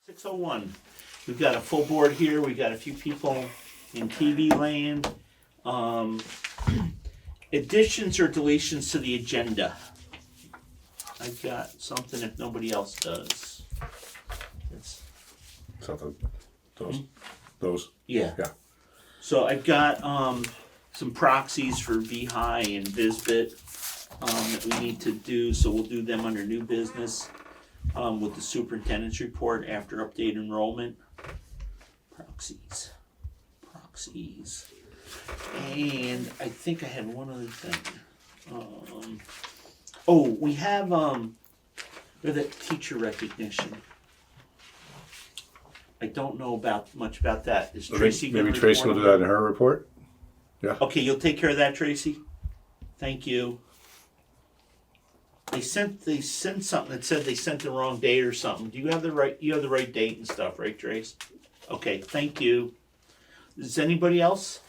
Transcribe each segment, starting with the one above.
6:01. We've got a full board here. We've got a few people in TV land. Additions or deletions to the agenda? I've got something if nobody else does. Something. Those. Yeah. Yeah. So I've got some proxies for VHI and VSBA that we need to do. So we'll do them under new business with the superintendent's report after update enrollment. Proxies. And I think I had one other thing. We have that teacher recognition. I don't know much about that. Is Tracy maybe Tracy will do that in her report? Yeah. Okay, you'll take care of that, Tracy? Thank you. They sent something that said they sent the wrong date or something. Do you have the right date and stuff, right, Trace? Okay, thank you. Is anybody else?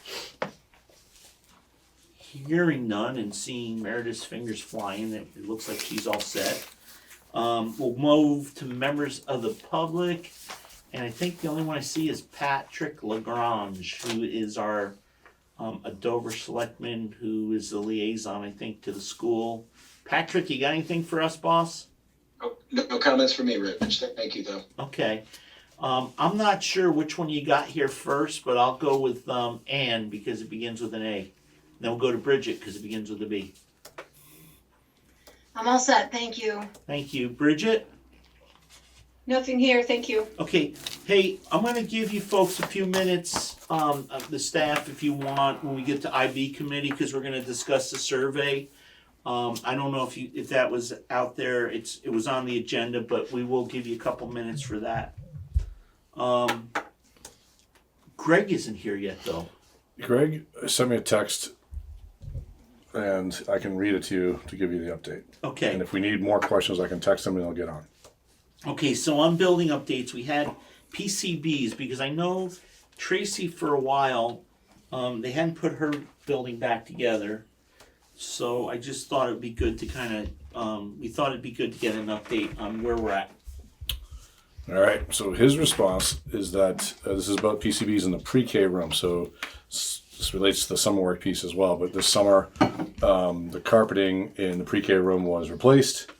Hearing none and seeing Meredith's fingers flying, it looks like she's all set. We'll move to members of the public, and I think the only one I see is Patrick Lagrange, who is our a Dover selectman, who is the liaison, I think, to the school. Patrick, you got anything for us, boss? Oh, no comments for me, Rich. Thank you, though. Okay. I'm not sure which one you got here first, but I'll go with Ann because it begins with an A. Then we'll go to Bridget because it begins with a B. I'm all set, thank you. Thank you. Bridget? Nothing here, thank you. Okay. Hey, I'm going to give you folks a few minutes, of the staff, if you want, when we get to IB committee, because we're going to discuss the survey. I don't know if that was out there. It was on the agenda, but we will give you a couple minutes for that. Greg isn't here yet, though. Greg sent me a text, and I can read it to you to give you the update. Okay. And if we need more questions, I can text him and he'll get on. Okay, so on building updates, we had PCBs, because I know Tracy for a while, they hadn't put her building back together. So I just thought it'd be good to we thought it'd be good to get an update on where we're at. All right, so his response is that this is about PCBs in the pre-K room, so this relates to the summer work piece as well, but this summer, the carpeting in the pre-K room was replaced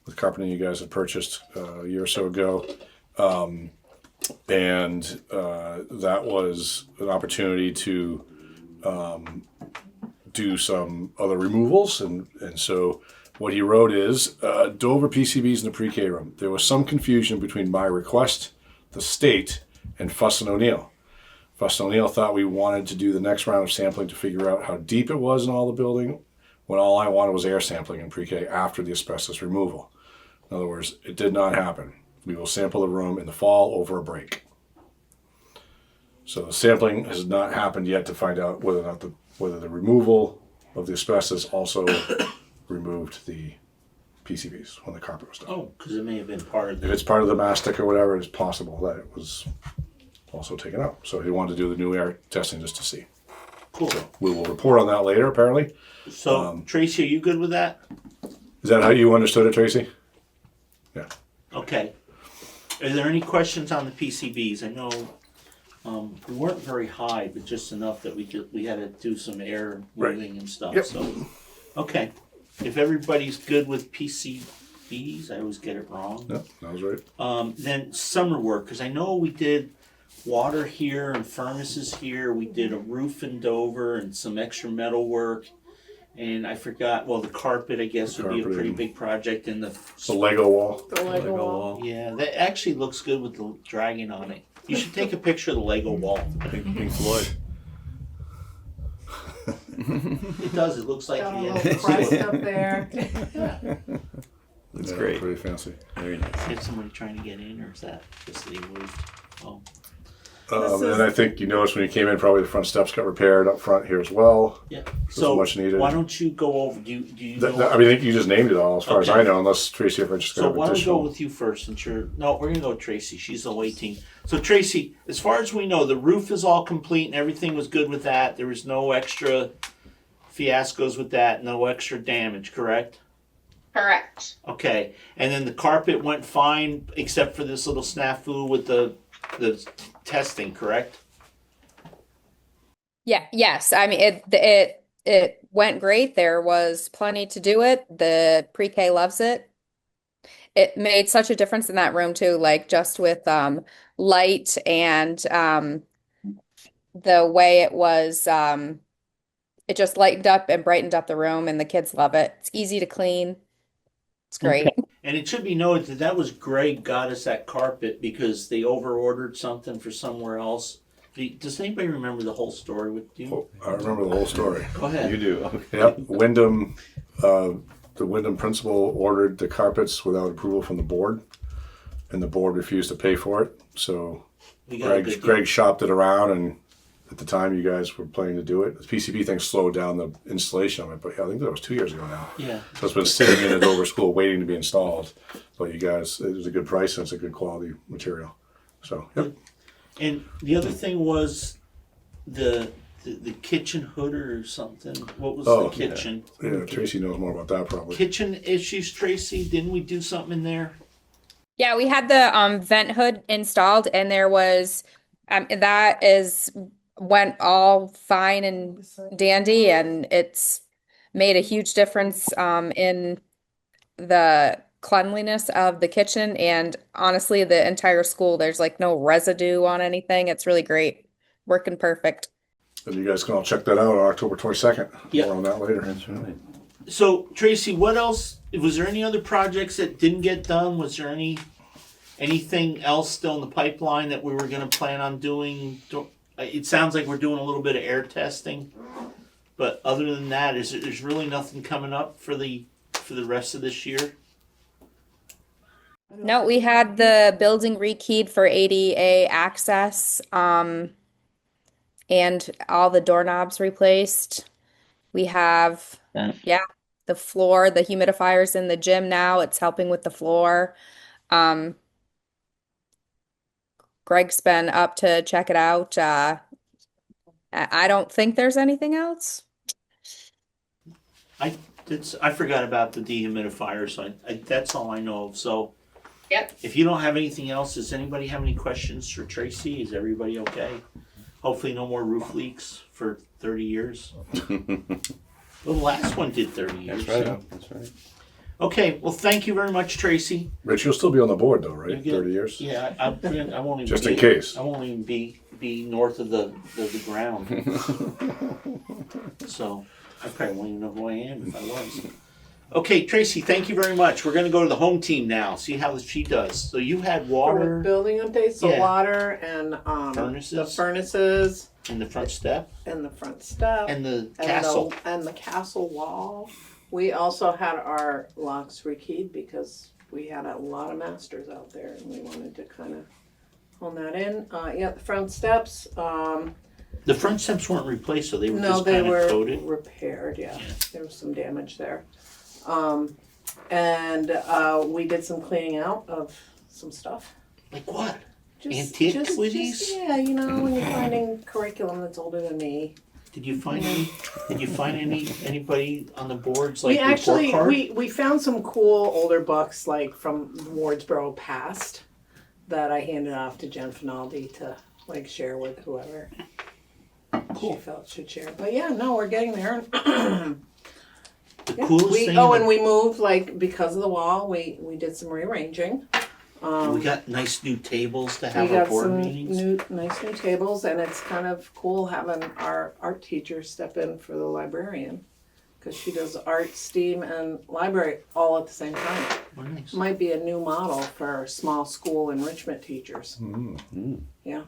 with carpeting you guys had purchased a year or so ago, and that was an opportunity to do some other removals, and so what he wrote is, Dover PCBs in the pre-K room. There was some confusion between my request, the state, and Fuss and O'Neill. Fuss and O'Neill thought we wanted to do the next round of sampling to figure out how deep it was in all the building, when all I wanted was air sampling in pre-K after the asbestos removal. In other words, it did not happen. We will sample the room in the fall over a break. So the sampling has not happened yet to find out whether the removal of the asbestos also removed the PCBs when the carpet was done. Oh, because it may have been part of If it's part of the mastic or whatever, it's possible that it was also taken out. So he wanted to do the new air testing just to see. Cool. So we will report on that later, apparently. So, Tracy, are you good with that? Is that how you understood it, Tracy? Yeah. Okay. Are there any questions on the PCBs? I know we weren't very high, but just enough that we had to do some air moving and stuff. Yep. So, okay. If everybody's good with PCBs, I always get it wrong. Yeah, that was right. Then summer work, because I know we did water here and furnaces here. We did a roof in Dover and some extra metal work. And I forgot, the carpet, I guess, would be a pretty big project. And the Lego wall. The Lego wall. Yeah, that actually looks good with the dragon on it. You should take a picture of the Lego wall. Pink Floyd. It does. It looks like Got a little Christ up there. Looks Yeah, great. Pretty fancy. Very nice. Is somebody trying to get in, or is that just they moved? Oh, And I think you noticed when you came in, probably the front steps got repaired up front here as well. yeah. So So much needed. why don't you go over? Do you know? I mean, you just named it all, as far as Okay. I know, unless Tracy ever just So got why don't we go additional. with you first? Since no, we're gonna go with Tracy. She's the away team. So Tracy, as far as we know, the roof is all complete and everything was good with that. There was no extra fiascos with that, no extra damage, correct? Correct. Okay, and then the carpet went fine, except for this little snafu with the testing, correct? Yeah, yes. I mean, it went great. There was plenty to do it. The pre-K loves it. It made such a difference in that room too, like just with light and the way it was it just lightened up and brightened up the room and the kids love it. It's easy to clean. It's great. Okay. And it should be noted that that was Greg got us that carpet because they over-ordered something for somewhere else. Does anybody remember the whole story with you? I remember the whole story. Go ahead. You do, okay. Yep, Wyndham, the Wyndham principal ordered the carpets without approval from the board, and the board refused to pay for it. So We got a good deal. Greg shopped it around, and at the time you guys were planning to do it. The PCB thing slowed down the installation of it, but yeah, I think that was 2 years ago now. Yeah. So it's been sitting in the Dover school waiting to be installed. But you guys, it was a good price and it's a good quality material. So, yep. And the other thing was the kitchen hood or something. What was Oh, the kitchen? Yeah, Tracy knows more about that probably. Kitchen issues, Tracy. Didn't we do something in there? Yeah, we had the vent hood installed and there was went all fine and dandy and it's made a huge difference in the cleanliness of the kitchen and honestly the entire school. There's like no residue on anything. It's really great. Working perfect. And you guys can all check that out on October 22nd. Yeah. More on that later. That's right. So Tracy, what else? Was there any other projects that didn't get done? Was there anything else still in the pipeline that we were going to plan on doing? It sounds like we're doing a little bit of air testing, but other than that, there's really nothing coming up for the rest of this year. No, we had the building rekeyed for ADA access, and all the doorknobs replaced. We have, the floor, the humidifiers in the gym now. It's helping with the floor. Greg's been up to check it out. I don't think there's anything else. I forgot about the dehumidifier, so that's all I know of. So, Yep. if you don't have anything else, does anybody have any questions for Tracy? Is everybody okay? Hopefully, no more roof leaks for 30 years. Well, the last one did 30 years. That's right, so. that's right. Okay, well, thank you very much, Tracy. Rich, you'll still be on the board though, right? You get- 30 years? Yeah, I won't even Just be, in case. I won't even be north of the ground. So I probably won't even know who I am if I was. Okay, Tracy, thank you very much. We're gonna go to the home team now. See how she does. So you had For water building updates, the Yeah. water and the Furnaces? furnaces in the front step and the front step and the and castle. and the castle wall. We also had our locks rekeyed because we had a lot of masters out there and we wanted to kind of hone that in. The front steps. The front steps weren't replaced, so they were No, just they kind of were coated. repaired. Yeah, Yeah. there was some damage there. We did some cleaning out of some stuff. Like what? Just, Antiquities? yeah, you know, when you're finding curriculum that's older than me. Did you find any? Did you find anybody on the boards like We actually report card? we found some cool older books like from Wardsboro past that I handed off to Jen Finaldi to like share with whoever she felt should share. But yeah, no, we're getting there. The coolest thing. and we moved like because of the wall. We did some rearranging. We got nice new tables to We have our got board some meetings. nice new tables, and it's kind of cool having our art teacher step in for the librarian because she does art, STEAM, and library all at the same time. Oh, nice. Might be a new model for small school enrichment teachers. Mm. Yeah.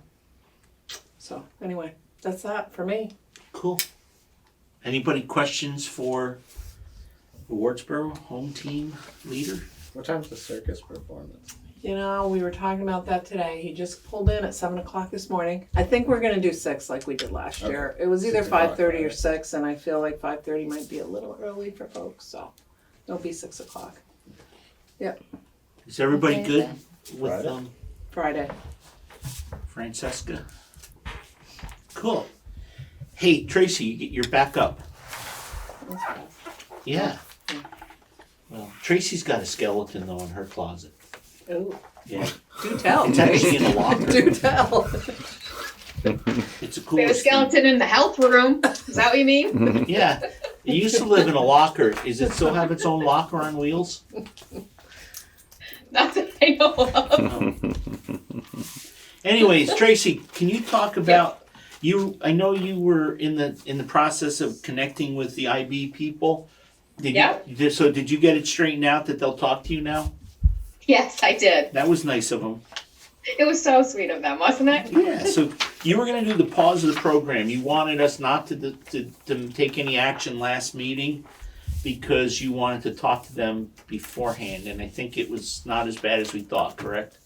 So anyway, that's that for me. Cool. Anybody questions for the Wardsboro home team leader? What time's the circus performance? You know, we were talking about that today. He just pulled in at 7:00 this morning. I think we're gonna do 6 like we did last Okay. year. It was either 6 o'clock, 5:30 or right. 6, and I feel like 5:30 might be a little early for folks, so it'll be 6:00. Is everybody Okay, good with Friday? Friday. Francesca? Cool. Hey, Tracy, you're back up. Yeah. Well, Tracy's got a skeleton though in her closet. Oh, Yeah, do tell. it's actually in a locker. Do tell. It's a We cool. have a skeleton in the health room. Is that what you mean? Yeah, it used to live in a locker. Is it still have its own locker on wheels? That's what I know of. Anyways, Tracy, can you talk about you? I know you were in the process of connecting with the IB people. So did you get it straightened out that they'll talk to you now? Yes, I did. That was nice of them. It was so sweet of them, wasn't it? Yeah. So you were going to do the pause of the program. You wanted us not to take any action last meeting because you wanted to talk to them beforehand, and I think it was not as bad as we thought. Correct?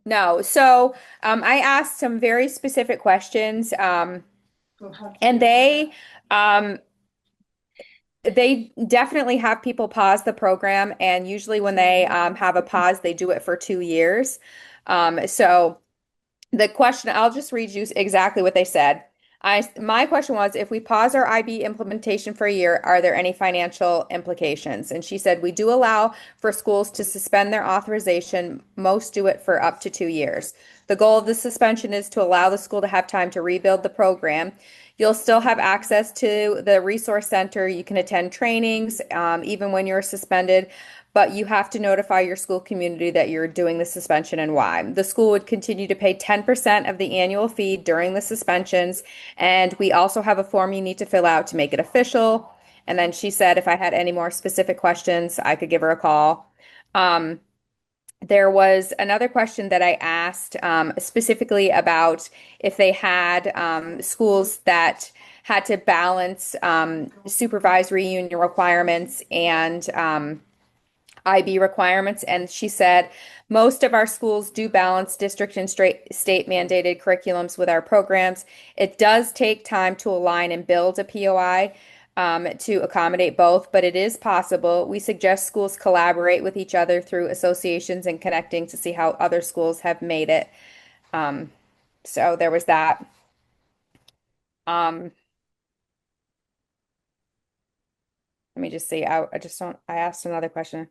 No. So I asked some very specific questions, and they definitely have people pause the program, and usually when they have a pause, they do it for 2 years. So the question, I'll just read you exactly what they said. My question was, if we pause our IB implementation for a year, are there any financial implications? And she said, we do allow for schools to suspend their authorization. Most do it for up to 2 years. The goal of the suspension is to allow the school to have time to rebuild the program. You'll still have access to the resource center. You can attend trainings, even when you're suspended, but you have to notify your school community that you're doing the suspension and why. The school would continue to pay 10% of the annual fee during the suspensions, and we also have a form you need to fill out to make it official. And then she said if I had any more specific questions, I could give her a call. There was another question that I asked specifically about if they had schools that had to balance supervisory union requirements and IB requirements. And she said, most of our schools do balance district and state mandated curriculums with our programs. It does take time to align and build a POI to accommodate both, but it is possible. We suggest schools collaborate with each other through associations and connecting to see how other schools have made it. So there was that. Let me just see. I asked another question.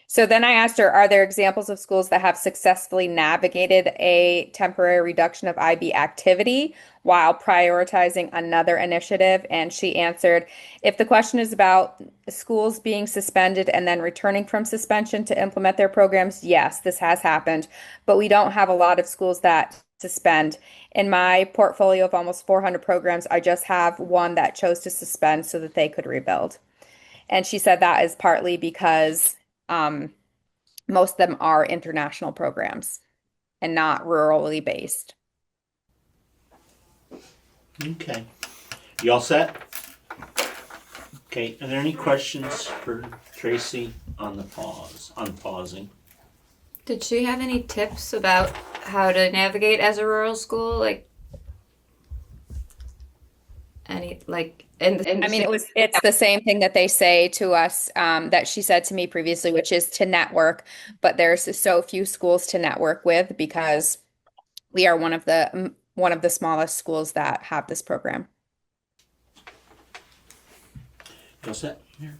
So then I asked her, are there examples of schools that have successfully navigated a temporary reduction of IB activity while prioritizing another initiative? And she answered, if the question is about schools being suspended and then returning from suspension to implement their programs, yes, this has happened, but we don't have a lot of schools that suspend. In my portfolio of almost 400 programs, I just have one that chose to suspend so that they could rebuild. And she said that is partly because most of them are international programs and not rurally based. Okay. You all set? Okay. Are there any questions for Tracy on the pausing? Did she have any tips about how to navigate as a rural school? Like, any, like, I mean, it's the same thing that they say to us, that she said to me previously, which is to network, but there's so few schools to network with because we are one of the smallest schools that have this program. You all set? Here.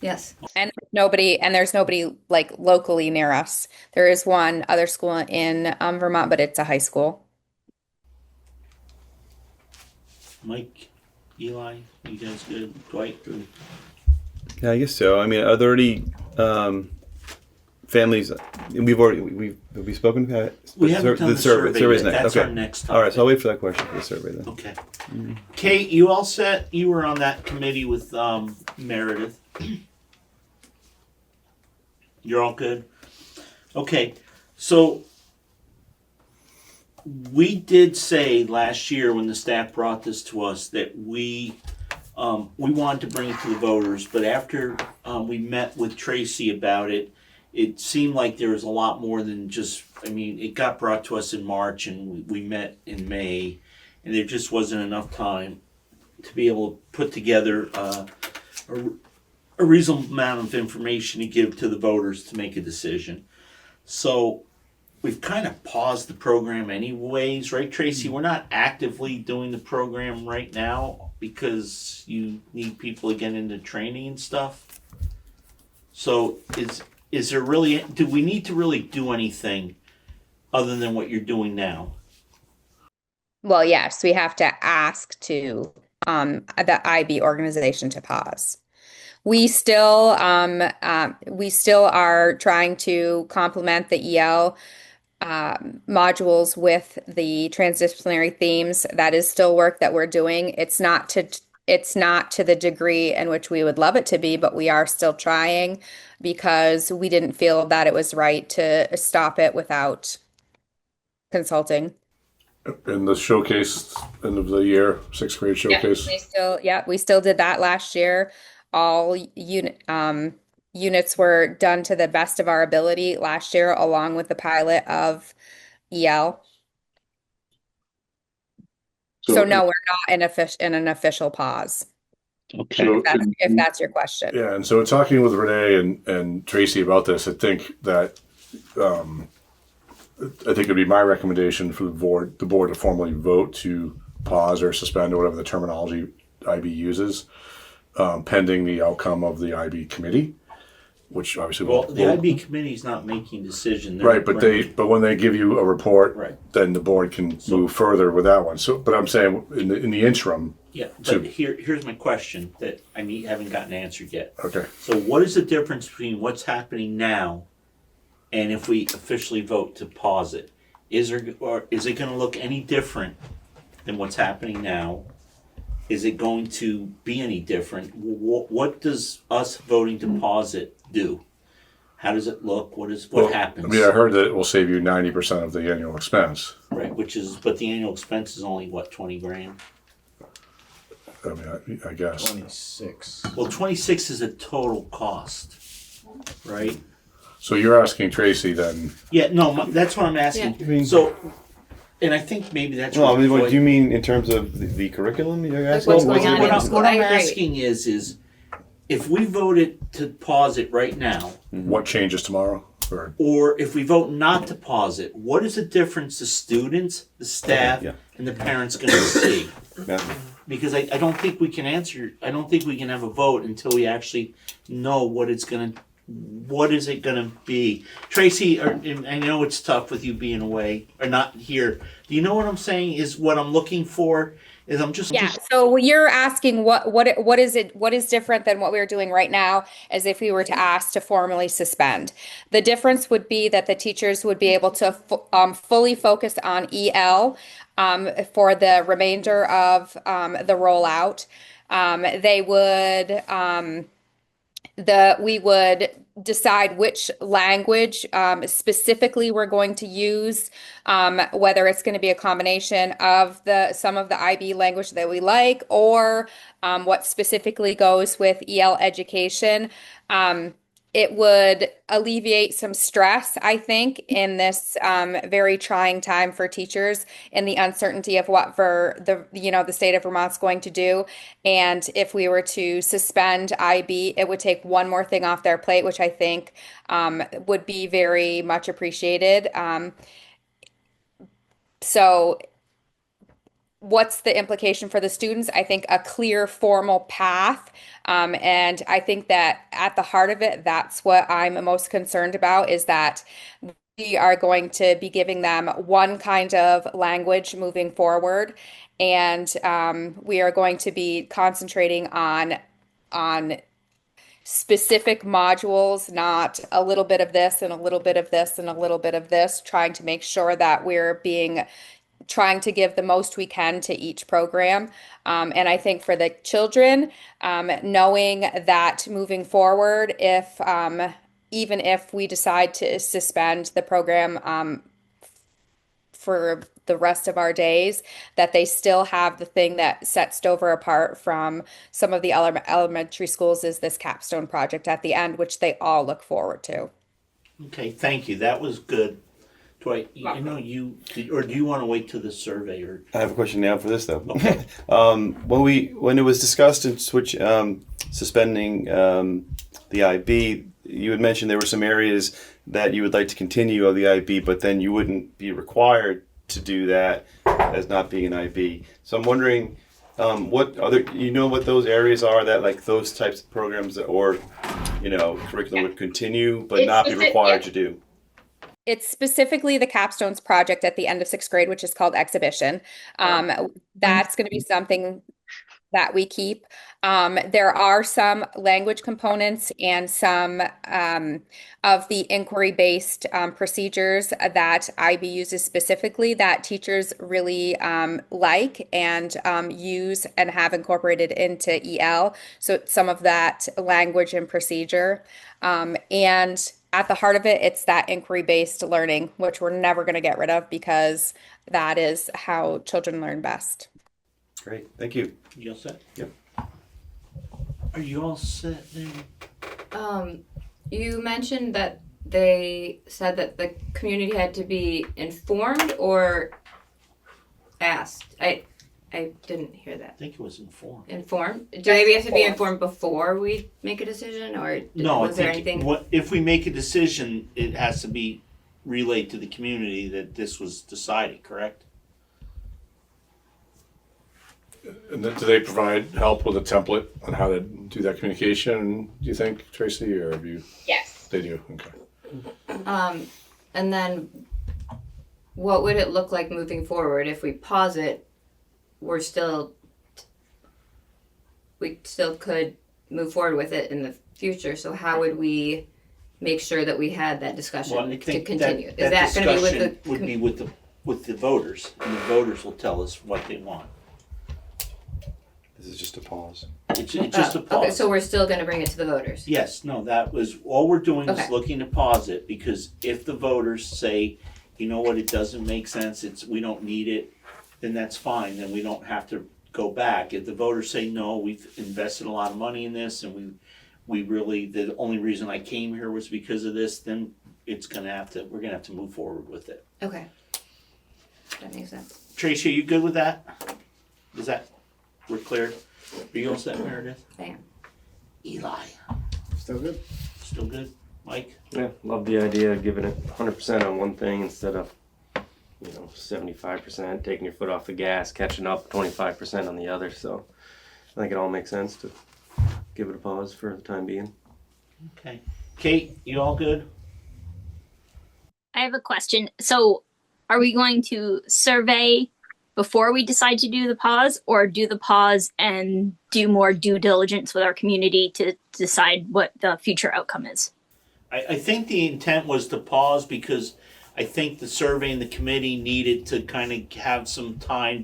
yes. And there's nobody like locally near us. There is one other school in Vermont, but it's a high school. Mike, Eli, you guys good? Dwight, good? Yeah, I guess so. I mean, are there any families? Have we spoken? We haven't done the survey survey's yet. next. That's Okay. our next topic. All right, so I'll wait for that question for the survey then. Okay. Kate, you all set? You were on that committee with Meredith. You're all good? Okay. So we did say last year when the staff brought this to us that we wanted to bring it to the voters, but after we met with Tracy about it, it seemed like there was a lot more than just, I mean, it got brought to us in March and we met in May, and there just wasn't enough time to be able to put together a reasonable amount of information to give to the voters to make a decision. So we've kind of paused the program anyways, right, Tracy? We're not actively doing the program right now because you need people to get into training and stuff. So is there really, do we need to really do anything other than what you're doing now? Well, yes, we have to ask to the IB organization to pause. We still are trying to complement the EL modules with the transdisciplinary themes. That is still work that we're doing. It's not to the degree in which we would love it to be, but we are still trying because we didn't feel that it was right to stop it without consulting. In the showcase, end of the year, 6th grade showcase. We still did that last year. All units were done to the best of our ability last year, along with the pilot of EL. So no, we're not in an official pause. Okay. So If that's your question. yeah, and so in talking with Renee and Tracy about this, I think that I think it'd be my recommendation for the board to formally vote to pause or suspend or whatever the terminology IB uses, pending the outcome of the IB committee, which obviously The IB committee's not making decision. Right, but when they give you a report, Right. then the board can move further with that one. So, but I'm saying in the interim, Yeah, but here's my question that haven't gotten answered yet. okay. So what is the difference between what's happening now and if we officially vote to pause it? Is it going to look any different than what's happening now? Is it going to be any different? What does us voting to pause it do? How does it look? What happens? I mean, I heard that it will save you 90% of the annual expense. Right, but the annual expense is only what, 20 grand? I mean, I guess. 26. Well, 26 is a total cost, right? So you're asking Tracy then? Yeah, no, that's what I'm asking. Yeah. So, and I think maybe that's No, I what. mean, what do you mean in terms of the curriculum? You're asking? what's going on in school? What I I'm agree. asking is if we voted to pause it right now, What changes tomorrow? or if we vote not to pause it, what is the difference the students, the staff, Yeah. and the parents going to see? Yeah. Because I don't think we can have a vote until we actually know what is it gonna be. Tracy, I know it's tough with you being away or not here. Do you know what I'm saying? Is what I'm looking for is I'm just So you're asking what is different than what we're doing right now as if we were to ask to formally suspend. The difference would be that the teachers would be able to fully focus on EL for the remainder of the rollout. We would decide which language specifically we're going to use, whether it's going to be a combination of some of the IB language that we like, or what specifically goes with EL education. It would alleviate some stress, I think, in this very trying time for teachers and the uncertainty of what the state of Vermont's going to do. And if we were to suspend IB, it would take one more thing off their plate, which I think would be very much appreciated. So what's the implication for the students? I think a clear formal path. And I think that at the heart of it, that's what I'm most concerned about, is that we are going to be giving them one kind of language moving forward. And we are going to be concentrating on specific modules, not a little bit of this and a little bit of this and a little bit of this, trying to make sure that trying to give the most we can to each program. And I think for the children, knowing that moving forward, even if we decide to suspend the program for the rest of our days, that they still have the thing that sets Dover apart from some of the elementary schools is this capstone project at the end, which they all look forward to. Okay, thank you. That was good. Dwight, I know do you want to wait till the survey or? I have a question now for this though. Okay. When it was discussed in suspending the IB, you had mentioned there were some areas that you would like to continue of the IB, but then you wouldn't be required to do that as not being an IB. So I'm wondering, what other, what those areas are that like those types of programs or, curriculum would continue but It's not be specific- required yeah. to do? It's specifically the capstones project at the end of 6th grade, which is called Exhibition. That's going to be something that we keep. There are some language components and some of the inquiry-based procedures that IB uses specifically that teachers really like and use and have incorporated into EL. So some of that language and procedure. And at the heart of it, it's that inquiry-based learning, which we're never going to get rid of because that is how children learn best. Great, thank you. You all set? Yep. Are you all set then? You mentioned that they said that the community had to be informed or asked. I didn't hear I that. think it was informed. Informed? Do maybe we have to be informed before we make a decision, or No, was I there think anything? if we make a decision, it has to be relayed to the community that this was decided, correct? And then do they provide help with a template on how to do that communication, do you think, Tracy, or have you? Yes. They do, okay. And then what would it look like moving forward if we pause it? We still could move forward with it in the future. So how would we make sure that we had that discussion Well, I to think continue? that Is that going to be with discussion the would be with the voters, and the voters will tell us what they want. This is just a pause. It's just a pause. Okay, so we're still going to bring it to the voters. Yes, no, that was, all we're doing is Okay. looking to pause it, because if the voters say, you know what, it doesn't make sense, we don't need it, then that's fine, then we don't have to go back. If the voters say, no, we've invested a lot of money in this, and we really, the only reason I came here was because of this, then we're gonna have to move forward with it. Okay. That makes sense. Tracy, are you good with that? We're clear? Are you all set, Meredith? I am. Eli, Still good? still good? Mike? Yeah, love the idea of giving it 100% on one thing instead of, 75%, taking your foot off the gas, catching up 25% on the other. So I think it all makes sense to give it a pause for the time being. Okay. Kate, you all good? I have a question. So, are we going to survey before we decide to do the pause, or do the pause and do more due diligence with our community to decide what the future outcome is? I think the intent was to pause because I think the survey and the committee needed to kind of have some time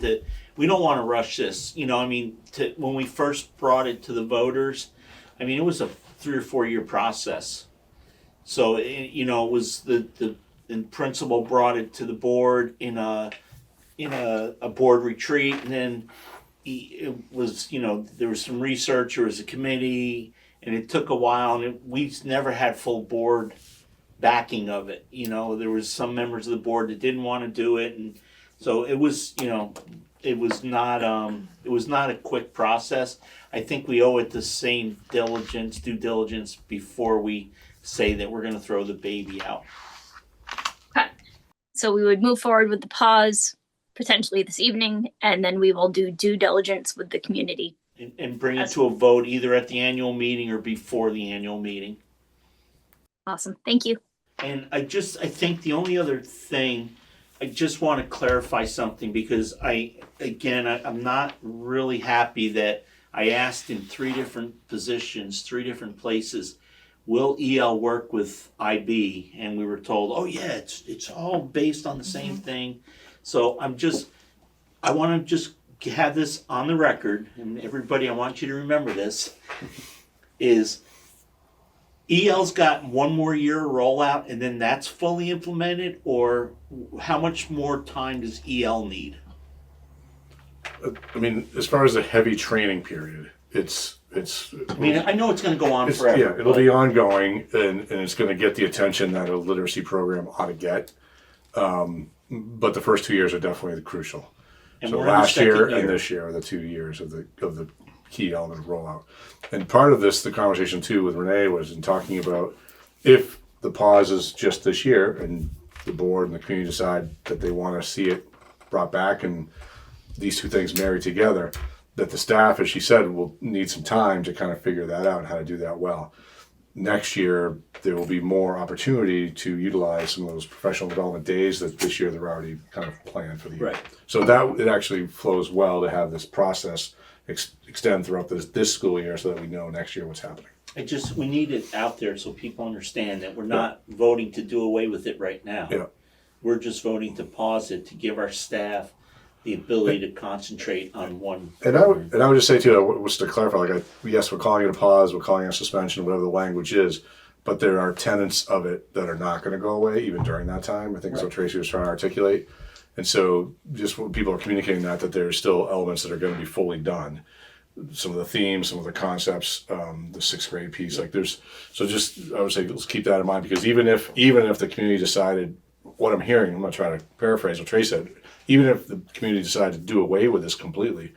we don't want to rush this. When we first brought it to the voters, it was a 3 or 4 year process. So, it was the principal brought it to the board in a board retreat, and then it was, there was some research, there was a committee, and it took a while, and we never had full board backing of it. There was some members of the board that didn't want to do it, and so it was, it was not a quick process. I think we owe it the same due diligence before we say that we're going to throw the baby out. Okay. So we would move forward with the pause potentially this evening, and then we will do due diligence with the community. And bring it to a vote either at the annual meeting or before the annual meeting. Awesome. Thank you. And I think the only other thing, I just want to clarify something, because I'm not really happy that I asked in 3 different positions, 3 different places, will EL work with IB? And we were told, oh yeah, it's all based on the same thing. So I want to just have this on the record, and everybody, I want you to remember this, is EL's got 1 more year rollout and then that's fully implemented, or how much more time does EL need? As far as a heavy training period, it's. I know it's going to go on forever. Yeah, it'll be ongoing, and it's going to get the attention that a literacy program ought to get. But the first 2 years are definitely crucial. And So we're in the last year second and this year are the 2 years of the key element of rollout. And part of this, the conversation too with Renee, was in talking about if the pause is just this year and the board and the community decide that they want to see it brought back and these two things married together, that the staff, as she said, will need some time to kind of figure that out and how to do that well. Next year, there will be more opportunity to utilize some of those professional development days that this year they're already kind of planned for the year. Right. So that it actually flows well to have this process extend throughout this school year so that we know next year what's happening. We need it out there so people understand that we're not voting to do away with it right now. Yeah. We're just voting to pause it to give our staff the ability to concentrate on one. And I would just say too, just to clarify, like yes, we're calling it a pause, we're calling it a suspension, whatever the language is, but there are tenets of it that are not going to go away even during that time. I think that's what Tracy was trying to articulate. And so just when people are communicating that there's still elements that are going to be fully done. Some of the themes, some of the concepts, the sixth grade piece, I would say let's keep that in mind, because even if the community decided, what I'm hearing, I'm not trying to paraphrase what Trey said, even if the community decided to do away with this completely,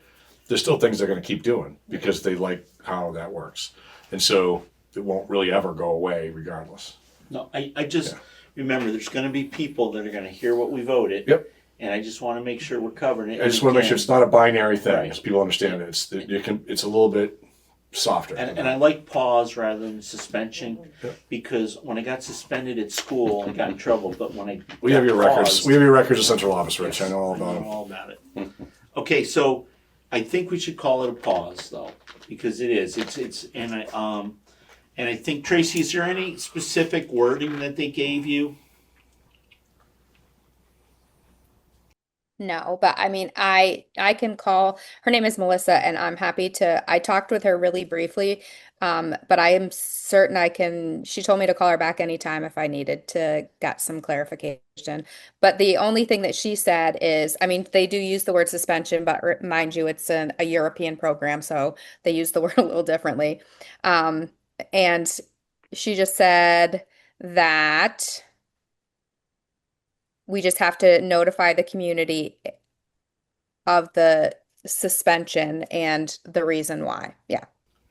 there's still things they're going to keep doing because they like how that works. And so it won't really ever go away regardless. No, I just remember there's going to be people that are going to hear what we voted. Yep. And I just want to make sure we're covering it. I just want to make sure it's not a binary thing, Right. as people understand it. It's a little bit softer. And I like pause rather than suspension, Yeah. because when I got suspended at school, I got in trouble. But when I We have your got records. paused- We have your records of central office, Rich. Yes, I know all about I them. know all about it. Okay, so I think we should call it a pause, though, because it is. And I think, Tracy, is there any specific wording that they gave you? No, but I mean, I can call, her name is Melissa, and I'm happy to, I talked with her really briefly, but I am certain she told me to call her back anytime if I needed to get some clarification. But the only thing that she said is, I mean, they do use the word suspension, but mind you, it's a European program, so they use the word a little differently. And she just said that we just have to notify the community of the suspension and the reason why. Yeah.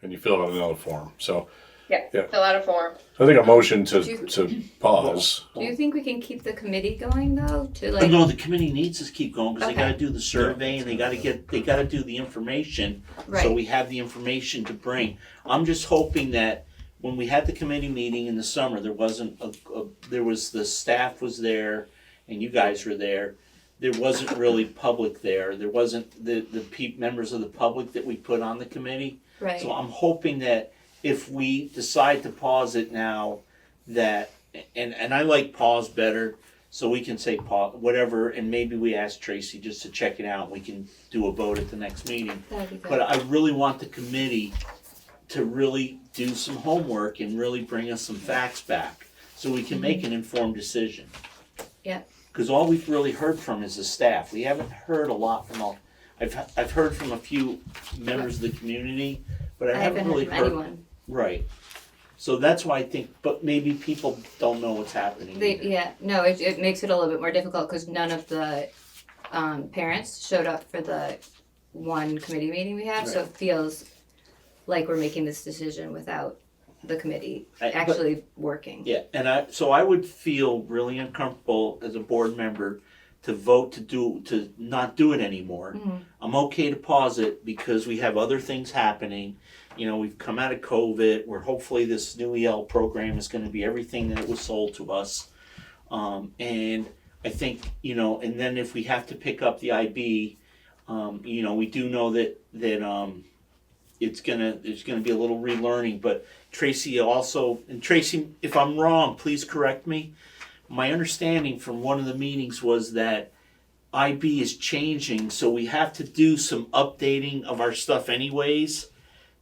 And you fill out another form. So Yeah, Yeah. fill out a form. I think a motion Do to pause. Do you think we can keep the committee going though? No, the committee needs to keep going because they Okay. got to do the survey and they got to do the information. So Right. we have the information to bring. I'm just hoping that when we had the committee meeting in the summer, there wasn't there was the staff was there and you guys were there. There wasn't really public there. There wasn't the members of the public that we put on the committee. Right. So I'm hoping that if we decide to pause it now, that, and I like pause better, so we can say pause, whatever, and maybe we ask Tracy just to check it out. We can do a vote at the next meeting. That'd be good. But I really want the committee to really do some homework and really bring us some facts back so we can make an informed decision. Yeah. Because all we've really heard from is the staff. We haven't heard a lot from all. I've heard from a few members of the community, but I haven't really from heard. anyone. Right. So that's why I think, but maybe people don't know what's happening. either. No, it makes it a little bit more difficult because none of the parents showed up for the one committee meeting we had, so Right. it feels like we're making this decision without the committee But- actually working. Yeah, and I would feel really uncomfortable as a board member to vote to not do it anymore. Mhm. I'm okay to pause it because we have other things happening. You know, we've come out of COVID, where hopefully this new EL program is going to be everything that it was sold to us. And I think, and then if we have to pick up the IB, we do know that there's gonna be a little relearning, but Tracy, if I'm wrong, please correct me. My understanding from one of the meetings was that IB is changing, so we have to do some updating of our stuff anyways.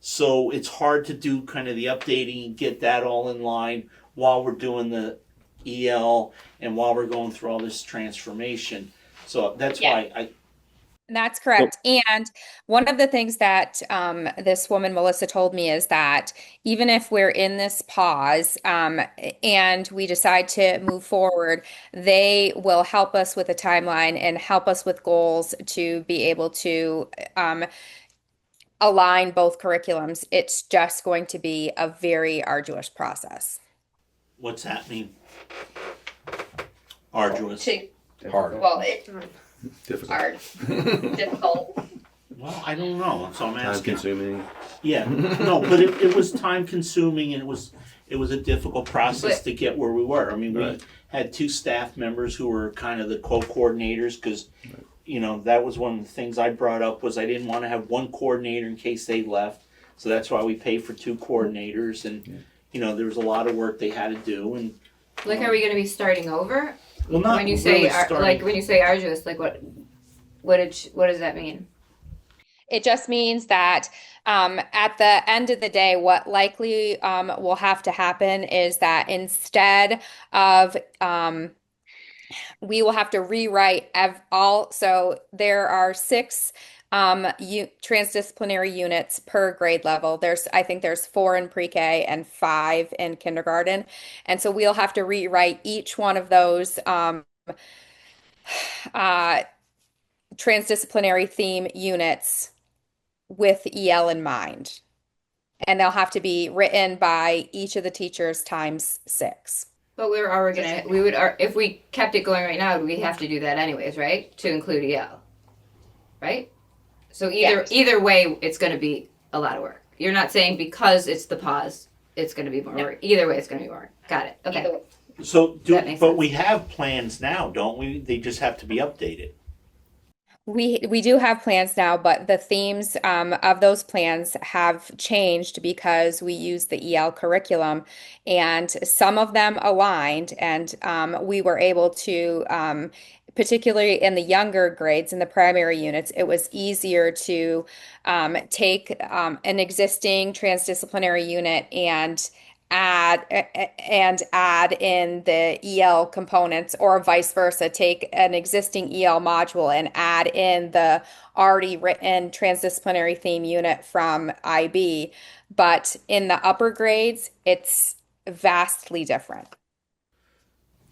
So it's hard to do kind of the updating and get that all in line while we're doing the EL and while we're going through all this transformation. So that's why That's correct. And one of the things that this woman, Melissa, told me is that even if we're in this pause and we decide to move forward, they will help us with a timeline and help us with goals to be able to align both curriculums. It's just going to be a very arduous process. What's that mean? Arduous. Hard. Well, it's Difficult. hard, difficult. Well, I don't know, so I'm Time asking. consuming. Yeah, no, but it was time consuming and it was a difficult process to get where we were. I mean, we Right. had 2 staff members who were kind of the co-coordinators because, you know, that was one of the things I brought up was I didn't want to have one coordinator in case they left. So that's why we pay for 2 coordinators and, you know, there was a lot of work they had to do and. Like, are we going to be starting over? Well, not When you say really starting. like when you say arduous, like what does that mean? It just means that at the end of the day, what likely will have to happen is that instead of we will have to rewrite all. So there are 6 transdisciplinary units per grade level. I think there's 4 in pre-K and 5 in kindergarten, and so we'll have to rewrite each one of those transdisciplinary theme units with EL in mind. And they'll have to be written by each of the teachers times 6. But if we kept it going right now, we'd have to do that anyways, right? To include EL, right? So either way, it's going to be a lot of work. You're not saying because it's the pause, it's going to be more work. Either way, it's going to be more work. Got it. Okay. So, That makes but sense. we have plans now, don't we? They just have to be updated. We do have plans now, but the themes of those plans have changed because we use the EL curriculum, and some of them aligned, and we were able to, particularly in the younger grades, in the primary units, it was easier to take an existing transdisciplinary unit and add in the EL components, or vice versa, take an existing EL module and add in the already written transdisciplinary theme unit from IB. But in the upper grades, it's vastly different.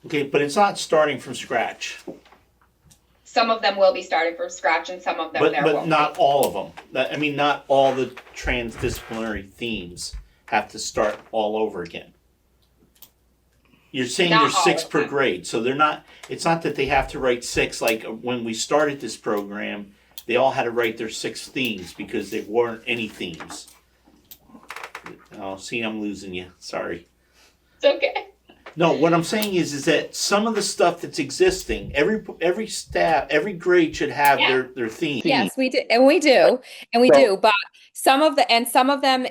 Okay, but it's not starting from scratch. Some of them will be starting from scratch and some of them But won't not be. all of them. I mean, not all the transdisciplinary themes have to start all over again. You're saying Not there's all 6 of per them. grade, so it's not that they have to write 6 like when we started this program, they all had to write their 6 themes because there weren't any themes. Oh, see, I'm losing you. Sorry. It's okay. No, what I'm saying is that some of the stuff that's existing, every staff, every grade should have Yeah. their theme. Yes, we do, and we do, but some of them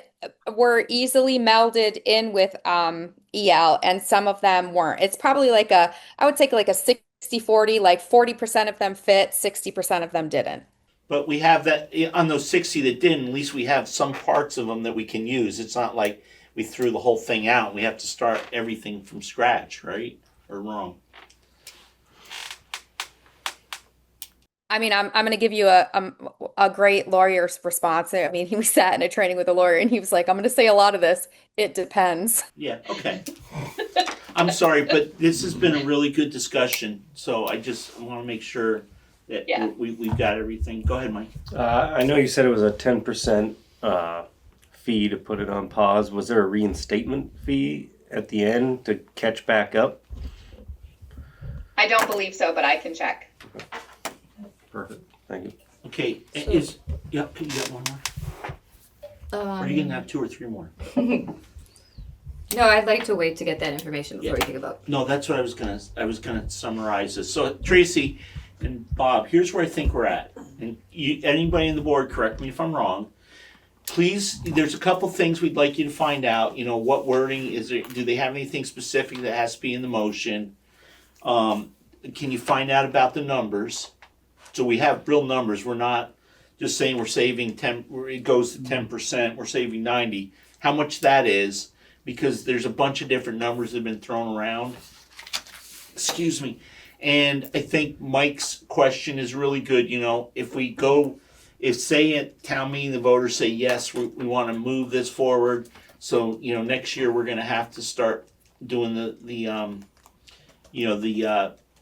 were easily melded in with EL, and some of them weren't. It's probably I would take like a 60-40, like 40% of them fit, 60% of them didn't. But we have that on those 60 that didn't. At least we have some parts of them that we can use. It's not like we threw the whole thing out. We have to start everything from scratch, right? Or wrong? I mean, I'm going to give you a great lawyer's response. I mean, he sat in a training with a lawyer, and he was like, "I'm going to say a lot of this. It depends." Yeah. Okay. I'm sorry, but this has been a really good discussion. So I just want to make sure that we've got everything. Go ahead, Mike. I know you said it was a 10% fee to put it on pause. Was there a reinstatement fee at the end to catch back up? I don't believe so, but I can check. Perfect. Thank you. Okay. Can you get one more? Or are you gonna have 2 or 3 more? No, I'd like to wait to get that information before we think about. No, that's what I was gonna summarize this. So Tracy and Bob, here's where I think we're at. And anybody in the board, correct me if I'm wrong. Please, there's a couple things we'd like you to find out. You know, what wording is there? Do they have anything specific that has to be in the motion? Can you find out about the numbers? So we have real numbers. We're not just saying we're saving 10. It goes to 10%. We're saving 90. How much that is? Because there's a bunch of different numbers that have been thrown around. Excuse me. And I think Mike's question is really good. You know, if say at town meeting the voters say yes, we want to move this forward. So you know, next year we're going to have to start doing the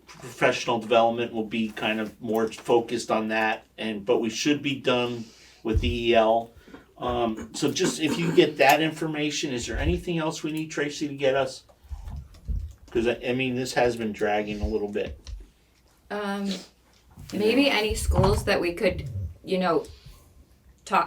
professional development will be kind of more focused on that. But we should be done with the EL. So just if you get that information, is there anything else we need Tracy to get us? Because I mean, this has been dragging a little bit. Maybe any schools that we could,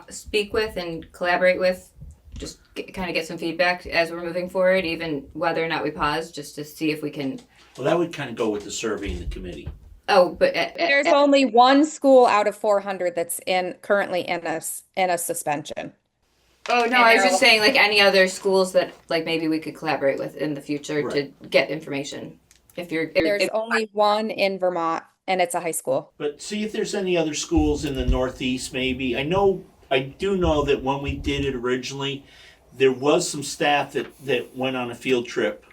speak with and collaborate with, just kind of get some feedback as we're moving forward, even whether or not we pause, just to see if we can. Well, that would kind of go with the survey and the committee. Oh, but There's only one school out of 400 that's currently in a suspension. Oh no, I was just saying like any other schools that like maybe we could collaborate with in the future to get information. There's only one in Vermont, and it's a high school. But see if there's any other schools in the Northeast, maybe. I do know that when we did it originally, there was some staff that went on a field trip,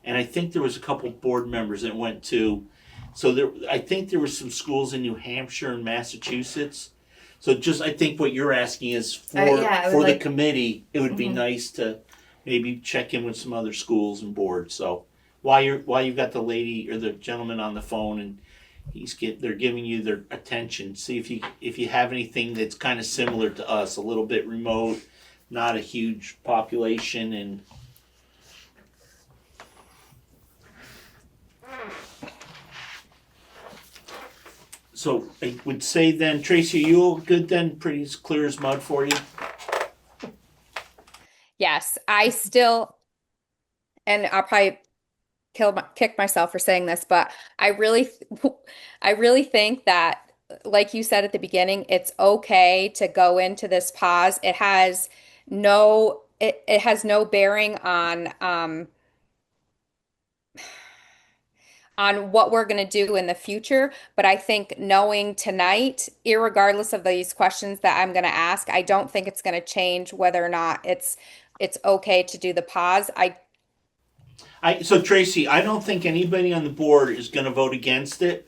and I think there was a couple board members that went to. So I think there were some schools in New Hampshire and Massachusetts. So I think what you're asking is for the committee, it would be nice to maybe check in with some other schools and boards. So while you've got the lady or the gentleman on the phone and they're giving you their attention, see if you have anything that's kind of similar to us, a little bit remote, not a huge population, and so I would say then, Tracy, are you all good then? Pretty as clear as mud for you? Yes, I still, and I'll probably kick myself for saying this, but I really think that, like you said at the beginning, it's okay to go into this pause. It has no bearing on what we're going to do in the future. But I think knowing tonight, irregardless of these questions that I'm going to ask, I don't think it's going to change whether or not it's okay to do the pause. So Tracy, I don't think anybody on the board is going to vote against it.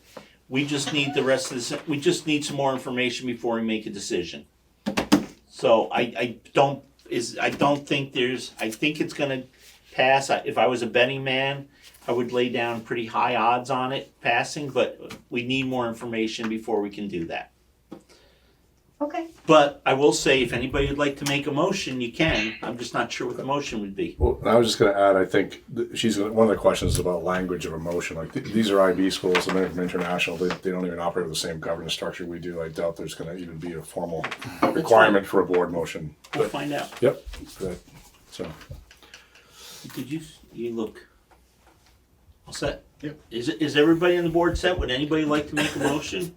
We just need the rest of this. We just need some more information before we make a decision. So I think it's going to pass. If I was a betting man, I would lay down pretty high odds on it passing, but we need more information before we can do that. Okay. But I will say, if anybody would like to make a motion, you can. I'm just not sure what the motion would be. Well, I was just going to add, I think one of the questions is about language of emotion. Like these are IB schools, and they're from international. They don't even operate with the same governance structure we do. I doubt there's going to even be a formal requirement for a board motion. We'll find out. Yep. So. Did you look all set? Yep. Is everybody on the board set? Would anybody like to make a motion?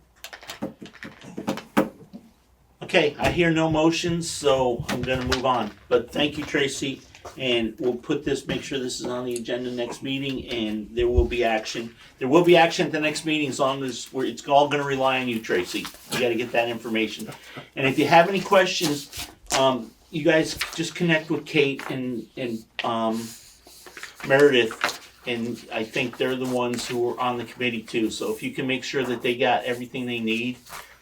Okay, I hear no motions, so I'm going to move on. But thank you, Tracy, and we'll make sure this is on the agenda next meeting, and there will be action. There will be action at the next meeting as long as it's all going to rely on you, Tracy. You got to get that information. And if you have any questions, you guys just connect with Kate and Meredith, and I think they're the ones who are on the committee too. So if you can make sure that they got everything they need,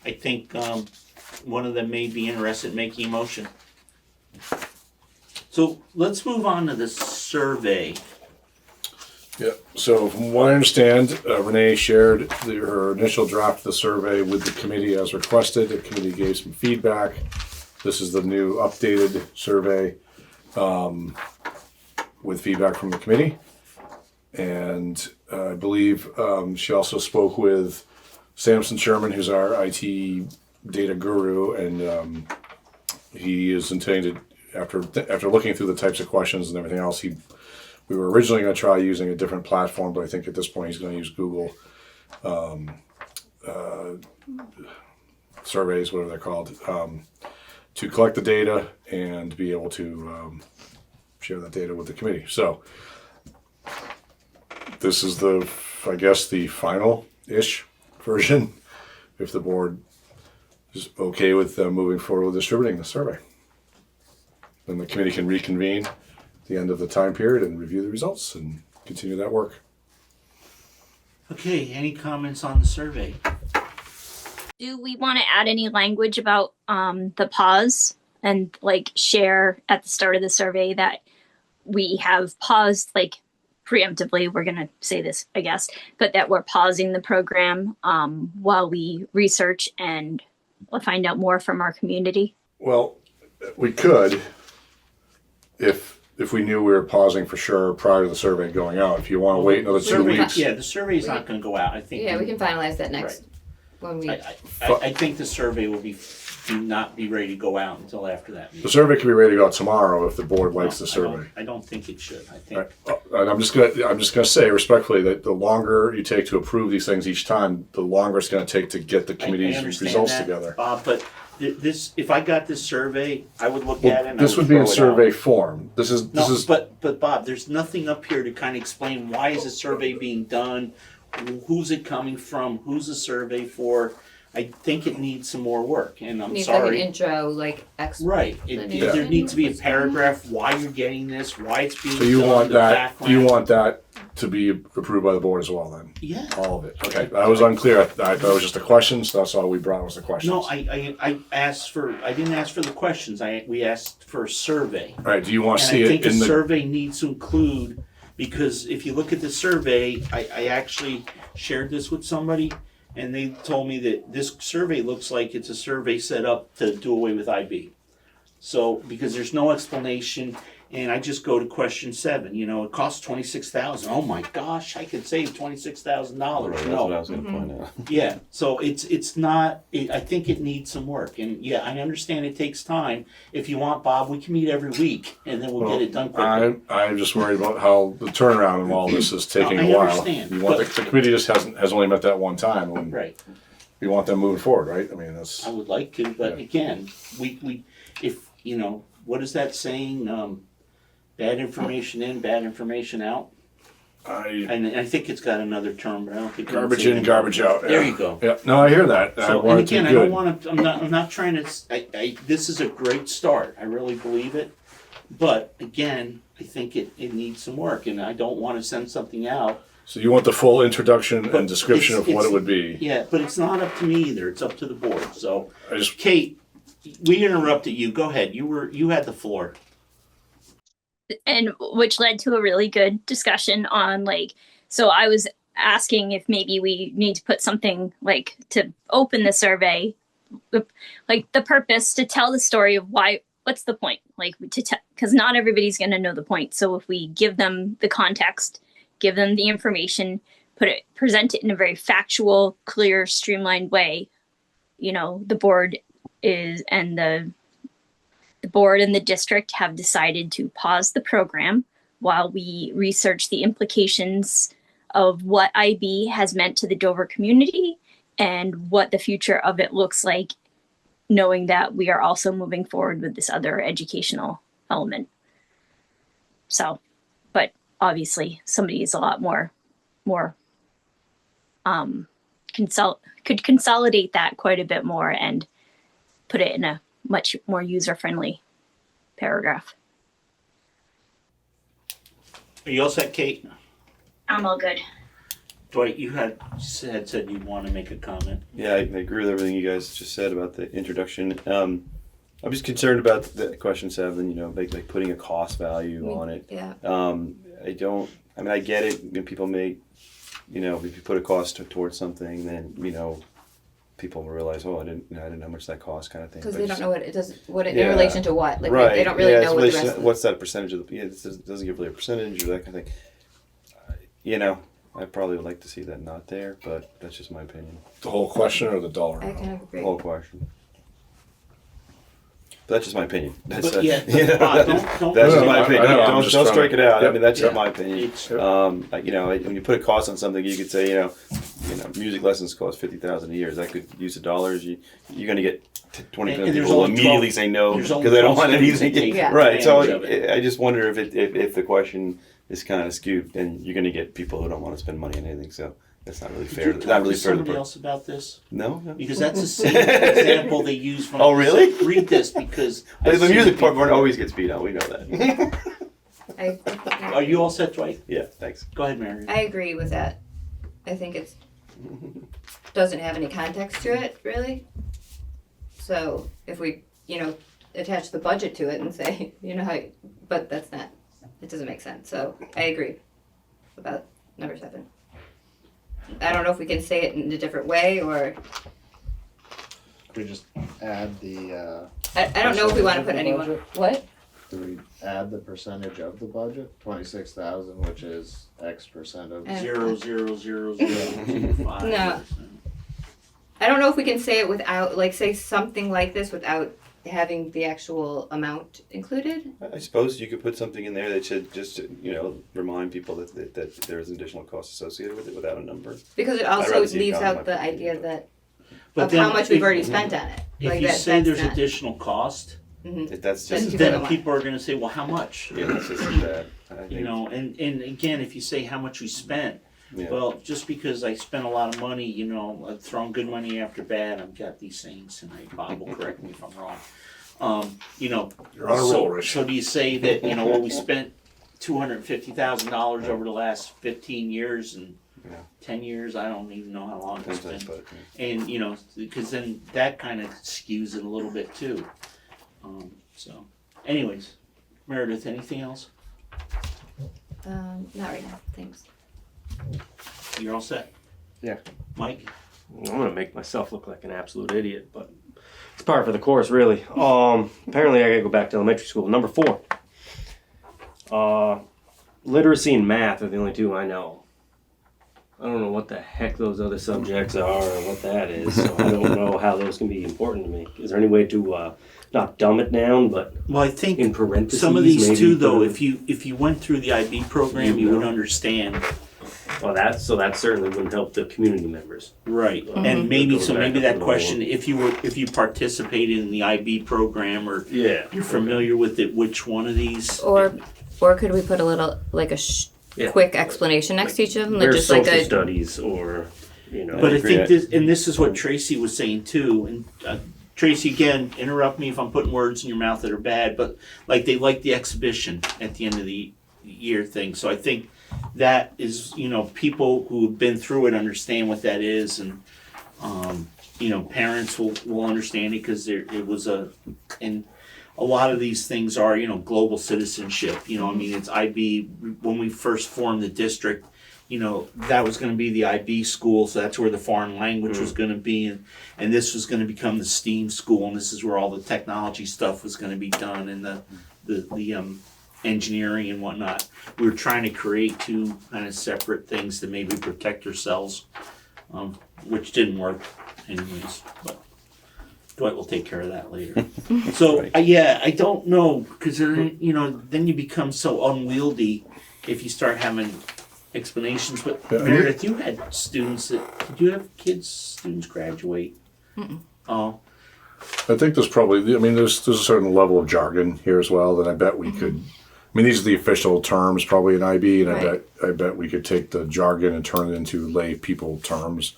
I think one of them may be interested in making a motion. So let's move on to the survey. Yeah. So from what I understand, Renee shared her initial draft of the survey with the committee as requested. The committee gave some feedback. This is the new updated survey with feedback from the committee. And I believe she also spoke with Samson Sherman, who's our IT data guru, and he is intending to, after looking through the types of questions and everything else, we were originally going to try using a different platform, but I think at this point he's going to use Google surveys, whatever they're called, to collect the data and be able to share that data with the committee. So this is the final-ish version, if the board is okay with moving forward with distributing the survey. Then the committee can reconvene at the end of the time period and review the results and continue that work. Okay, any comments on the survey? Do we want to add any language about the pause and like share at the start of the survey that we have paused, like preemptively, we're going to say this, I guess, but that we're pausing the program while we research and find out more from our community? Well, we could, if if we knew we were pausing for sure prior to the survey going out. If you want to wait another 2 Survey- weeks, Yeah, the survey is not gonna go out, I think. Yeah, we can finalize that next, Right. when we, I think the survey will not be ready to go out until after that the meeting. survey can be ready to go out tomorrow if the board likes the No, survey. I don't think it should, I think. Right. And I'm just gonna say respectfully that the longer you take to approve these things each time, the longer it's gonna take to get the I committee's understand results that, together. Bob, but this, if I got this survey, I would look Well, at it and this I would be in throw it survey out. form. This is No, but Bob, there's nothing up here to kind of explain why is a survey being done, who's it coming from, who's the survey for. I think it needs some more work, and I'm needs like an sorry. intro, like Right, there needs to be a paragraph, why you're getting this, why it's being so done, you want the that background. you want that to be approved by the board as well then? Yeah. All of it. Okay. I was unclear. I thought it was just a question, so that's all we brought was the questions. No, I asked for, I didn't ask for the questions, we asked for a survey. All right, do you want to And see I it think a in the survey needs to include, because if you look at the survey, I actually shared this with somebody, and they told me that this survey looks like it's a survey set up to do away with IB. So, because there's no explanation, and I just go to question 7, it costs $26,000. Oh my gosh, I could save $26,000. That's what I was going to point out. Yeah, so it's not, I think it needs some work, and yeah, I understand it takes time. If you want, Bob, we can meet every week, and then we'll get it done quickly. I'm just worried about how the turnaround of all this is taking I a while. understand, You want but- the committee just has only met that one time, and Right, we want them moving forward, right? I mean, that's I would like to, but Yeah. again, we, if, what is that saying? Bad information in, bad information out? And I think it's got another term, but I don't think. we can garbage say in, it. garbage out. There yeah. you go. Yeah, no, I hear that. I So, want and it to again, be I don't good. want to. I'm not trying to. This is a great start. I really believe it, but again, I think it needs some work, and I don't want to send something out. So you want the full introduction But and description of what it's- it would be. Yeah, but it's not up to me either. It's up to the board. So, I just Kate, we interrupted you. Go ahead. You had the floor. And which led to a really good discussion on so I was asking if maybe we need to put something to open the survey, the purpose to tell the story of what's the point, because not everybody's going to know the point. So if we give them the context, give them the information, present it in a very factual, clear, streamlined way, the board the board and the district have decided to pause the program while we research the implications of what IB has meant to the Dover community and what the future of it looks like, knowing that we are also moving forward with this other educational element. So, but obviously somebody is a lot more could consolidate that quite a bit more and put it in a much more user-friendly paragraph. Are you all set, Kate? I'm all good. Dwight, you had said you'd want to make a comment. Yeah, I agree with everything you guys just said about the introduction. I'm just concerned about the question 7, like putting a cost value on it. yeah. I get it. People may, if you put a cost towards something, then, people will realize, I didn't know how much that cost, kind of thing. Because But they don't know what it does, in Yeah. relation to what. right. They don't really know what the rest of what's that percentage of the, it doesn't give really a percentage or that kind of thing. I probably would like to see that not there, but that's just my opinion. the whole question or the dollar I amount? kind of agree. The whole question. But that's just my opinion. That's But yeah, Bob, don't- that's just No, my I opinion. know, I'm Don't just don't trying strike to- it out. Yep. I mean, that's just Yep. my opinion. It's- When you put a cost on something, you could say, music lessons cost $50,000 a year. Is that good use of dollars? You're going to get 20% And of there's people only immediately 12 say no there's because only they don't 12 want students anything. that take Right. So advantage of it. I just wonder if the question is kind of skewed, then you're going to get people who don't want to spend money on anything. So that's not really Did fair. you Not talk really to fair to somebody the else about this? No. Because that's the same example they use from. Oh, really? Read this because. The I've seen music it part before. always gets beat on. We know that. Are you all set, Dwight? Yeah. Thanks. Go ahead, Mary. I agree with that. I think it doesn't have any context to it, really. So if we, attach the budget to it and say, but that's not, it doesn't make sense. So I agree about number 7. I don't know if we can say it in a different way or, Could we just add the, I don't know if we want to put anyone, what? Do we add the percentage of the budget? 26,000, which is X percent of. 0.000005. No. I don't know if we can say it without, like, say something like this without having the actual amount included. I suppose you could put something in there that should just, remind people that there is additional cost associated with it without a number. Because it I'd also rather see it leaves gone out by the fifty, idea but- that But of then how much we've if- already spent on it. If Like you that, say that's there's not- additional cost, Mhm. That's Then just you then don't want- people are gonna say, well, how much? yeah, that's just bad. I think. And again, if you say how much we spent, Yeah. well, just because I spent a lot of money, I've thrown good money after bad. I've got these sayings tonight. Bob will correct me if I'm wrong. You're on a roll, Rich. So do you say that, we spent $250,000 over the last 15 years and Yeah. 10 years? I don't even know how long it's Sometimes, been. but, And, because then that kind of skews it a little bit too. So, anyways, Meredith, anything else? Not right now, thanks. You're all set? Yeah. Mike? I'm gonna make myself look like an absolute idiot, but it's par for the course, really. Apparently I gotta go back to elementary school. Number 4. Literacy and math are the only two I know. I don't know what the heck those other subjects are or what that is, so I don't know how those can be important to me. Is there any way to not dumb it down, but Well, I think in parentheses? some of these maybe too, though, put- if you went through the IB program, you would understand. Well, that certainly wouldn't help the community members. Right, Mhm. and maybe Goes so. back Maybe up that to the question, if you participated in the IB program or Yeah. you're familiar with it, which one of these? Or could we put a little, like a Yeah. quick explanation next to each of them? Like There's just like social a, studies or, But I agree. think this, and this is what Tracy was saying too. And Tracy, again, interrupt me if I'm putting words in your mouth that are bad. But like they like the exhibition at the end of the year thing. So I think that is, people who have been through it understand what that is, and parents will understand it because it was and a lot of these things are, global citizenship. It's IB. When we first formed the district, that was going to be the IB school, so that's where the foreign language was going to be, and this was going to become the STEAM school, and this is where all the technology stuff was going to be done, and the engineering and whatnot. We were trying to create two kind of separate things to maybe protect ourselves, which didn't work anyways, but Dwight will take care of that later. So, Right. I don't know, because then you become so unwieldy if you start having explanations. But Yeah, Meredith, you had students did you have students graduate? Oh, I think there's probably, there's a certain level of jargon here as well that I bet we could. These are the official terms probably in IB, and Right. I bet we could take the jargon and turn it into lay people terms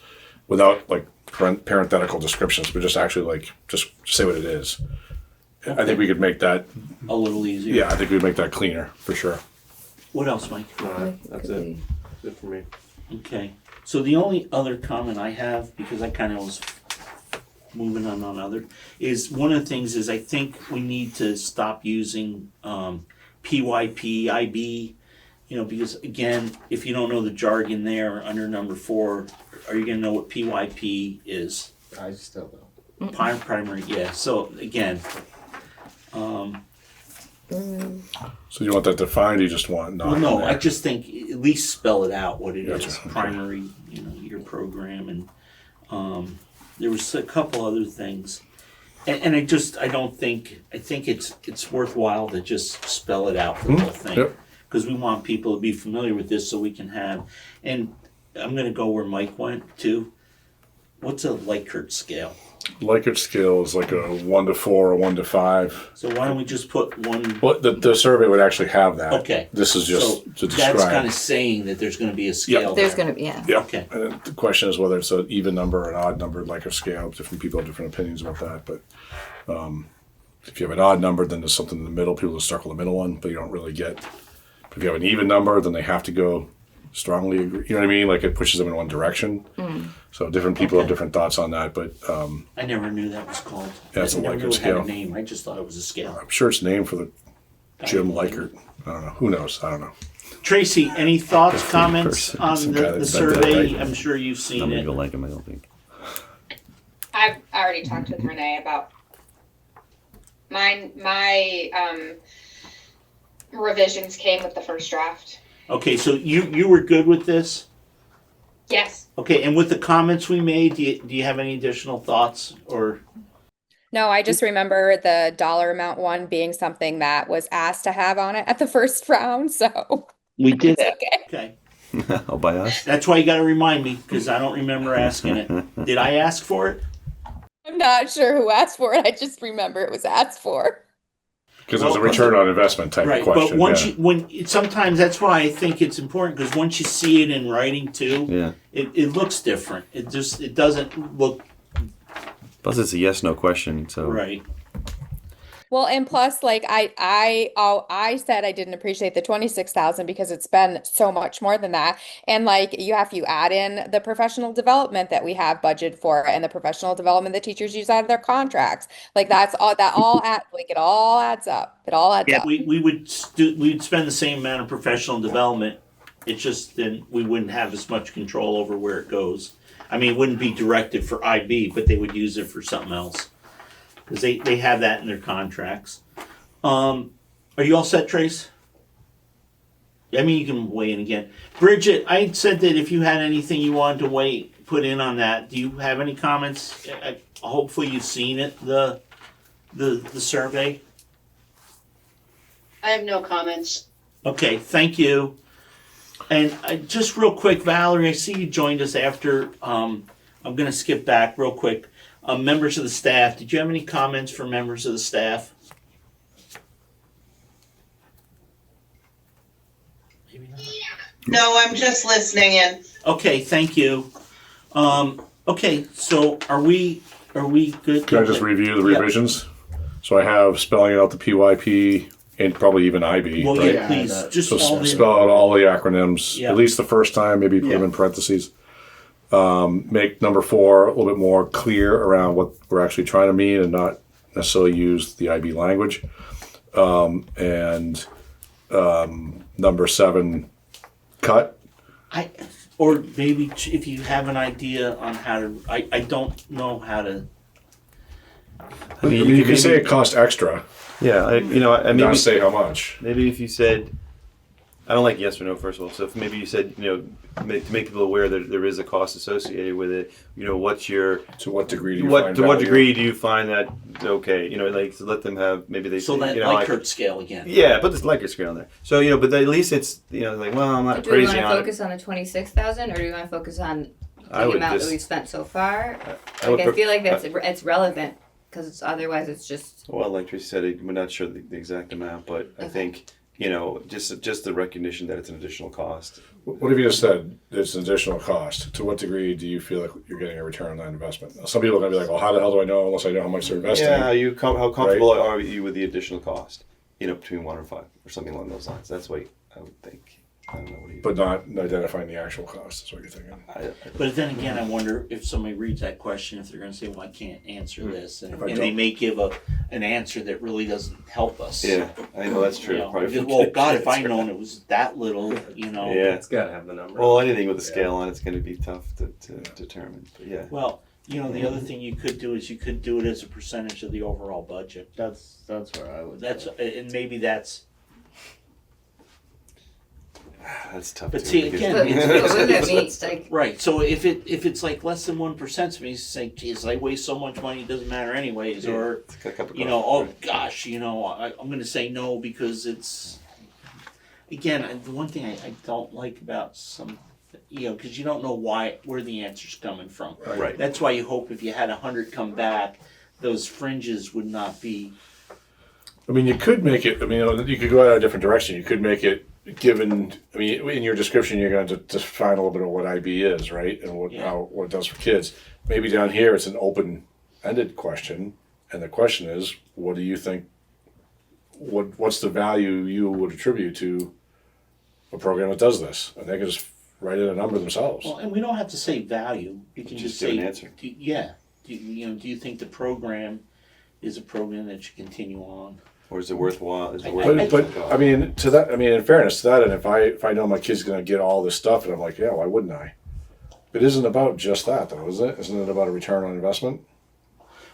without like parenthetical descriptions, but just actually just say what it is. I think we could make that. a little easier. Yeah, I think we'd make that cleaner for sure. What else, Mike? That's it. That's it for me. Okay. So the only other comment I have, because I kind of was moving on other, is one of the things is I think we need to stop using PYP, IB, because again, if you don't know the jargon there under number 4, are you going to know what PYP is? I still don't. Primary, yeah. So again, So you want that defined? Or you just want not? well, no, in I there? just think at least spell it out what it Gotcha, is. okay. Primary, your program, and there was a couple other things, and I think it's worthwhile to just spell it out for the whole thing, Yep. because we want people to be familiar with this so we can have. And I'm gonna go where Mike went too. What's a Likert scale? Likert scale is like a 1 to 4 or 1 to 5. So why don't we just put one? Well, the survey would actually have that. Okay. This is just So to describe. that's kind of saying that there's going to be a scale. there's there. gonna be, yeah. Yeah. Okay. And then the question is whether it's an even number or an odd number, Likert scale. Different people have different opinions about that. But if you have an odd number, then there's something in the middle. People just circle the middle one, but you don't really get. If you have an even number, then they have to go strongly agree. You know what I mean? Like it pushes them in one direction. So different people have different thoughts on that. But I never knew that was called. Yeah, it's I a never Likert knew it had scale. a name. I just thought it was a scale. I'm sure it's named for the Jim Likert. I don't know. Who knows? I don't know. Tracy, any thoughts, comments on Some guy the that invented survey? that. I'm sure you've seen Nobody it. will like him, I don't think. I've already talked with Renee about my Revisions came with the first draft. Okay, so you were good with this? Yes. Okay, and with the comments we made, do you have any additional thoughts or? No, I just remember the dollar amount one being something that was asked to have on it at the first round, so We did it's okay. Okay, Oh, by us? that's why you gotta remind me, because I don't remember asking it. Did I ask for it? I'm not sure who asked for it. I just remember it was asked for. Because it was a return on investment type Right, of question. but once yeah. sometimes that's why I think it's important, because once you see it in writing too, Yeah. it looks different. It doesn't look Plus, it's a yes/no question, so. right. Well, and plus, like I said I didn't appreciate the 26,000 because it's been so much more than that. And like you add in the professional development that we have budgeted for and the professional development that teachers use out of their contracts. Like that's all it all adds up. It all adds up. We'd spend the same amount of professional development. It's just then we wouldn't have as much control over where it goes. I mean, it wouldn't be directed for IB, but they would use it for something else. Because they have that in their contracts. Are you all set, Trace? I mean, you can weigh in again. Bridget, I said that if you had anything you wanted to put in on that. Do you have any comments? Hopefully you've seen it, the survey. I have no comments. Okay, thank you. And just real quick, Valerie, I see you joined us after. I'm going to skip back real quick. Members of the staff, did you have any comments for members of the staff? Maybe not. No, I'm just listening in. Okay, thank you. Okay, so are we good? Can I just review the revisions? So I have spelling out the PYP and probably even IB. Well, right? yeah, please, just So all the. spell out all the acronyms, Yeah. at least the first time, maybe put them in parentheses. Make number 4 a little bit more clear around what we're actually trying to mean and not necessarily use the IB language. And number 7, cut. Or maybe if you have an idea on how to, I don't know how to. I mean, you can say it costs extra, Yeah, I and not say how much. maybe if you said, I don't like yes or no, first of all. So if maybe you said, to make people aware that there is a cost associated with it, what's your, To what degree do you to find what value? degree do you find that okay? Like to let them have, maybe they So say, that Likert scale again. yeah, put this Likert scale in there. So, but at least it's, like, well, I'm not Do we want crazy to on focus on the 26,000 or do we want to focus on I the would amount just- that we've spent so far? I would I pref- feel like it's relevant because otherwise it's just. Well, like Tracy said, we're not sure the exact amount, but I think, just the recognition that it's an additional cost. What have you just said? It's an additional cost. To what degree do you feel like you're getting a return on that investment? Now, some people are going to be like, well, how the hell do I know unless I know how much they're investing? Yeah, how comfortable are you with the additional cost? Between 1 and 5 or something along those lines. That's what I would think. I don't know what do you. But not identifying the actual cost is what you're thinking. But then again, I wonder if somebody reads that question, if they're going to say, well, I can't answer this. And If I they don't- may give an answer that really doesn't help us. Yeah, I know that's true. You know, Probably because, well, God, if I'd known it was that little, Yeah. It's got to have the number. Well, anything with a scale on it's going to be tough to determine. But yeah. Well, the other thing you could do is you could do it as a percentage of the overall budget. That's where I would. And maybe that's. That's tough. But too, see, because- again, But what does that mean? It's like, Right. So if it's like less than 1%, to me, say, geez, I waste so much money, it doesn't matter anyways. Yeah, Or it's got a couple oh costs, right. gosh, I'm going to say no because it's. Again, the one thing I don't like about some, because you don't know where the answer's coming from. Right. That's why you hope if you had 100 come back, those fringes would not be. I mean, you could make it, you could go out a different direction. You could make it given, in your description, you're going to define a little bit of what IB is, right? And what it does for kids. Maybe down here it's an open-ended question. And the question is, what do you think, what's the value you would attribute to a program that does this? And they can just write in a number themselves. Well, and we don't have to say value. You can just give say an answer. Do you think the program is a program that should continue on? Or is it worthwhile? Is it But- worth But in fairness to that, and if I know my kid's going to get all this stuff, and I'm like, yeah, why wouldn't I? It isn't about just that, though, is it? Isn't it about a return on investment?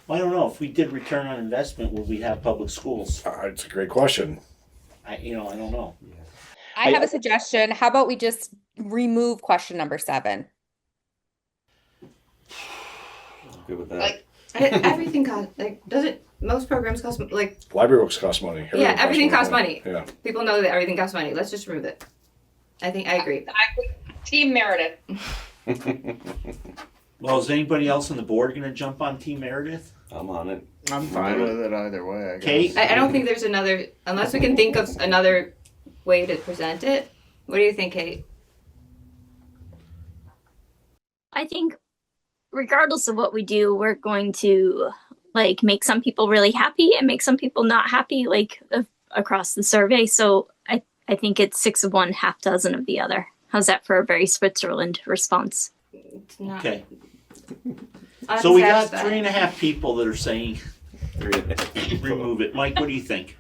Well, I don't know. If we did return on investment, would we have public schools? It's a great question. I don't know. I have a suggestion. How about we just remove question number 7? Good with that. Like, Everything costs, like, doesn't, most programs cost, like, Library books cost money. yeah, everything costs money. Yeah. People know that everything costs money. Let's just remove it. I agree. Team Meredith. Well, is anybody else on the board going to jump on Team Meredith? I'm on it. I'm fine with it either way, I guess. Kate? I don't think there's another, unless we can think of another way to present it. What do you think, Kate? I think regardless of what we do, we're going to like make some people really happy and make some people not happy, like across the survey. So I think it's 6 of one, half dozen of the other. How's that for a very Switzerland response? It's not Okay. So we got unsatisfying. 3.5 people that are saying remove it. Mike, what do you think?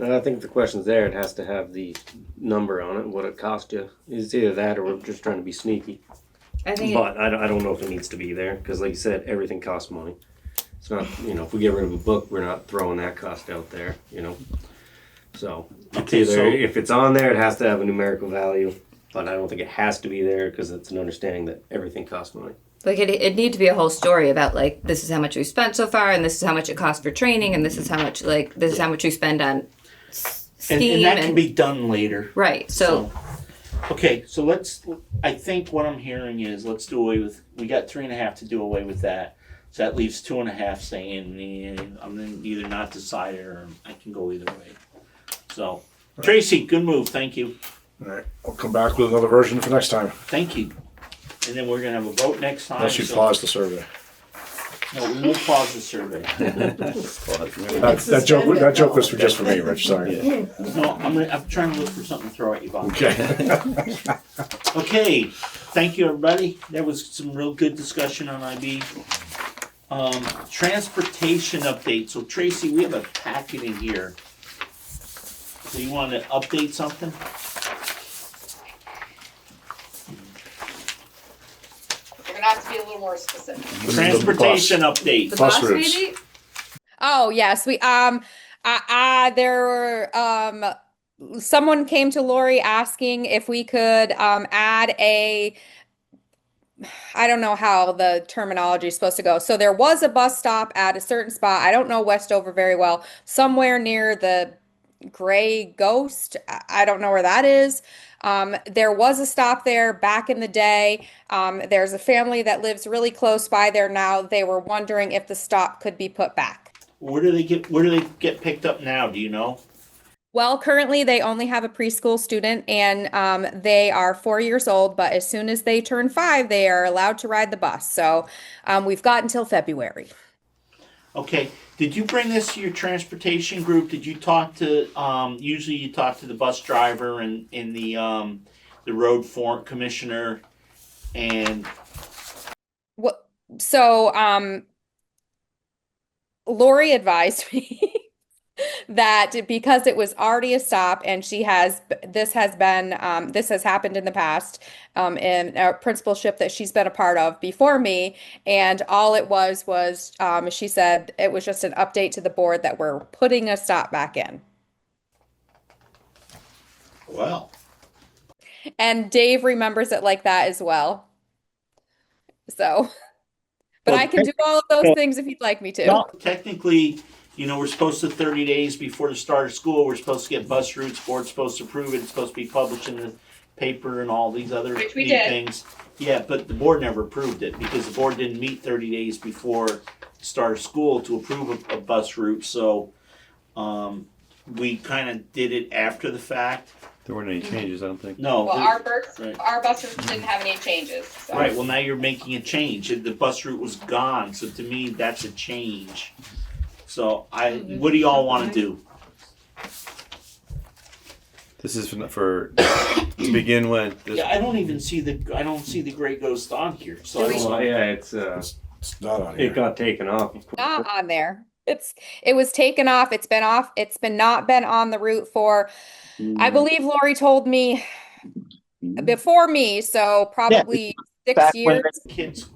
I think the question's there. It has to have the number on it, what it cost you. It's either that or we're just trying to be sneaky. I think But I don't know if it needs to be there because, like you said, everything costs money. It's not, if we get rid of a book, we're not throwing that cost out there, So it's Okay, either, so- if it's on there, it has to have a numerical value. But I don't think it has to be there because it's an understanding that everything costs money. like it need to be a whole story about like this is how much we spent so far and this is how much it costs for training and this is how much this is how much we spend on Steam And that can be done later. right. So Okay, so I think what I'm hearing is let's do away with, we got 3.5 to do away with that. So that leaves 2.5 saying, I'm either not decided or I can go either way. So, Tracy, good move, thank you. All right. I'll come back with another version for next time. Thank you. And then we're gonna have a vote next time. Unless you so- pause the survey. No, we won't pause the survey. That joke was just for me, Rich. Sorry. No, I'm trying to look for something to throw at you, Bob. Okay. Okay, thank you, everybody. There was some real good discussion on IB. Transportation update. So Tracy, we have a packet in here. So you want to update something? You're gonna have to be a little more specific. Transportation update. the Bus boss routes. maybe? Oh, yes, we there were someone came to Lori asking if we could add I don't know how the terminology is supposed to go. So there was a bus stop at a certain spot. I don't know Westover very well. Somewhere near the Gray Ghost. I don't know where that is. There was a stop there back in the day. There's a family that lives really close by there now. They were wondering if the stop could be put back. Where do they get picked up now? Do you know? Well, currently they only have a preschool student and they are 4 years old, but as soon as they turn 5, they are allowed to ride the bus. So we've got until February. Okay. Did you bring this to your transportation group? Did you talk to? Usually, you talk to the bus driver and in the road commissioner, and What? So Lori advised me that because it was already a stop and this has happened in the past in a principalship that she's been a part of before me, and all it was she said it was just an update to the board that we're putting a stop back in. well, And Dave remembers it like that as well. So, but I can do all of those things if you'd like me to. no, technically, we're supposed to 30 days before the start of school. We're supposed to get bus routes. Board's supposed to approve it. It's supposed to be published in the paper and all these other Which we neat did. things. Yeah, but the board never approved it because the board didn't meet 30 days before the start of school to approve a bus route. So we kind of did it after the fact. There weren't any changes, I don't think. No. Well, right. our bus routes didn't have any changes. So. Right, well, now you're making a change. The bus route was gone, so to me, that's a change. So what do y'all want to do? This is for to begin with. Yeah, I don't even see the Gray Ghost on here, so I don't Oh, know. yeah, It's not on here. it got taken off. Not on there. It was taken off. It's been off. It's been not been on the route for, I believe Lori told me before me, so probably 6 years. Kids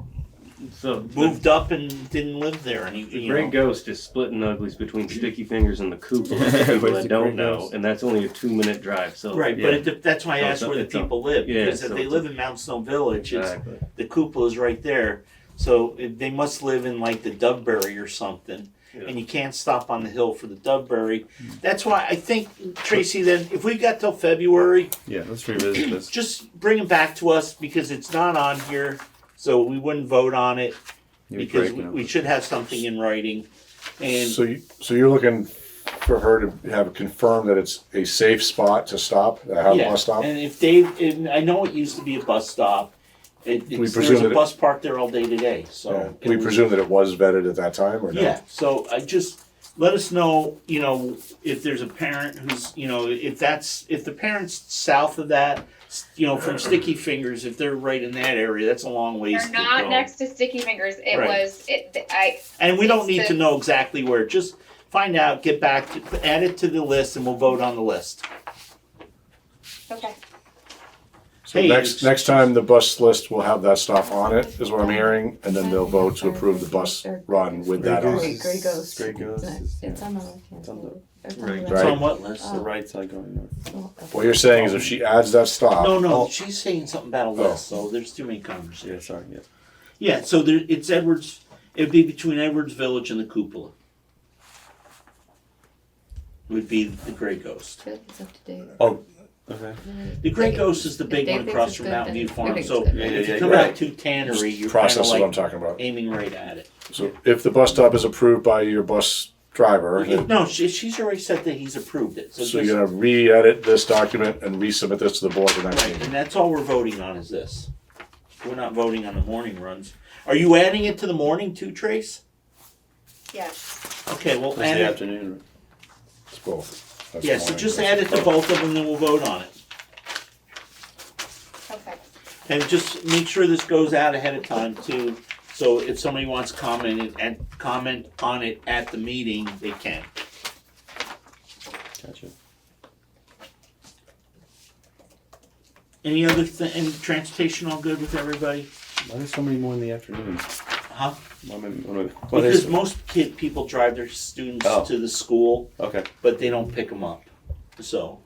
So moved up and didn't live there, and the Gray Ghost is splitting uglies between Sticky Fingers and the cupola. For people Where's that the don't Gray know, Ghost? and that's only a 2-minute drive. So right, yeah. but that's why I So asked where the it's a- people live, yeah, because if so they it's live in Mount Snow Village, Exactly. the cupola's right there. So they must live in like the Doveberry or something. Yeah. And you can't stop on the hill for the Doveberry. That's why I think, Tracy, then if we got till February, Yeah, let's revisit this. just bring it back to us because it's not on here, so we wouldn't vote on it because we should have something in writing. And So you're looking for her to have confirmed that it's a safe spot to stop, have a bus stop? and if Dave, and I know it used to be a bus stop. There's presume a that bus parked there all day today, so. Yeah. it We was- presume that it was vetted at that time, or no? Yeah, so I just, let us know, if there's a parent who's, if the parent's south of that, from Sticky Fingers, if they're right in that area, that's a long ways They're to not go. next to Sticky Fingers. It Right. was, And we don't it's need to the- know exactly where, just find out, get back, add it to the list, and we'll vote on the list. Okay. So Hey, next time the bus list will have that stuff on it, is what I'm hearing, and then they'll vote to approve the bus run with that on it. Gray Ghost. Gray Ghost. It's on the left hand It's on the side. It's right. It's Right. on what list? The right side going north. What you're saying is if she adds that stop. No, she's saying something about a list, so there's too many conversations. Yeah, sorry. Yeah. Yeah, so it's Edwards, it'd be between Edwards Village and the cupola. Would be the Gray Ghost. It's up to date. Oh, okay. The Gray Ghost is the big Dave one thinks across it's from good, Mountain View then Farm, we think so it's good. if you Yeah, come right. out to Tannery, you're kinda Process is what I'm like talking about. aiming right at it. So if the bus stop is approved by your bus driver, then- No, she's already said that he's approved it, so so just, you're gonna re-edit this document and resubmit this to the board the next right, meeting. and that's all we're voting on is this. We're not voting on the morning runs. Are you adding it to the morning too, Trace? Yes. Okay, well, It's add the it, afternoon. It's both. That's yeah, so fine. just add it to both of them, then we'll vote on it. Okay. And just make sure this goes out ahead of time too, so if somebody wants to comment on it at the meeting, they can. Gotcha. Any other and transportation all good with everybody? Why there's so many more in the afternoon? Huh? What Because is? most people drive their students Oh. to the school, Okay. but they don't pick them up. So,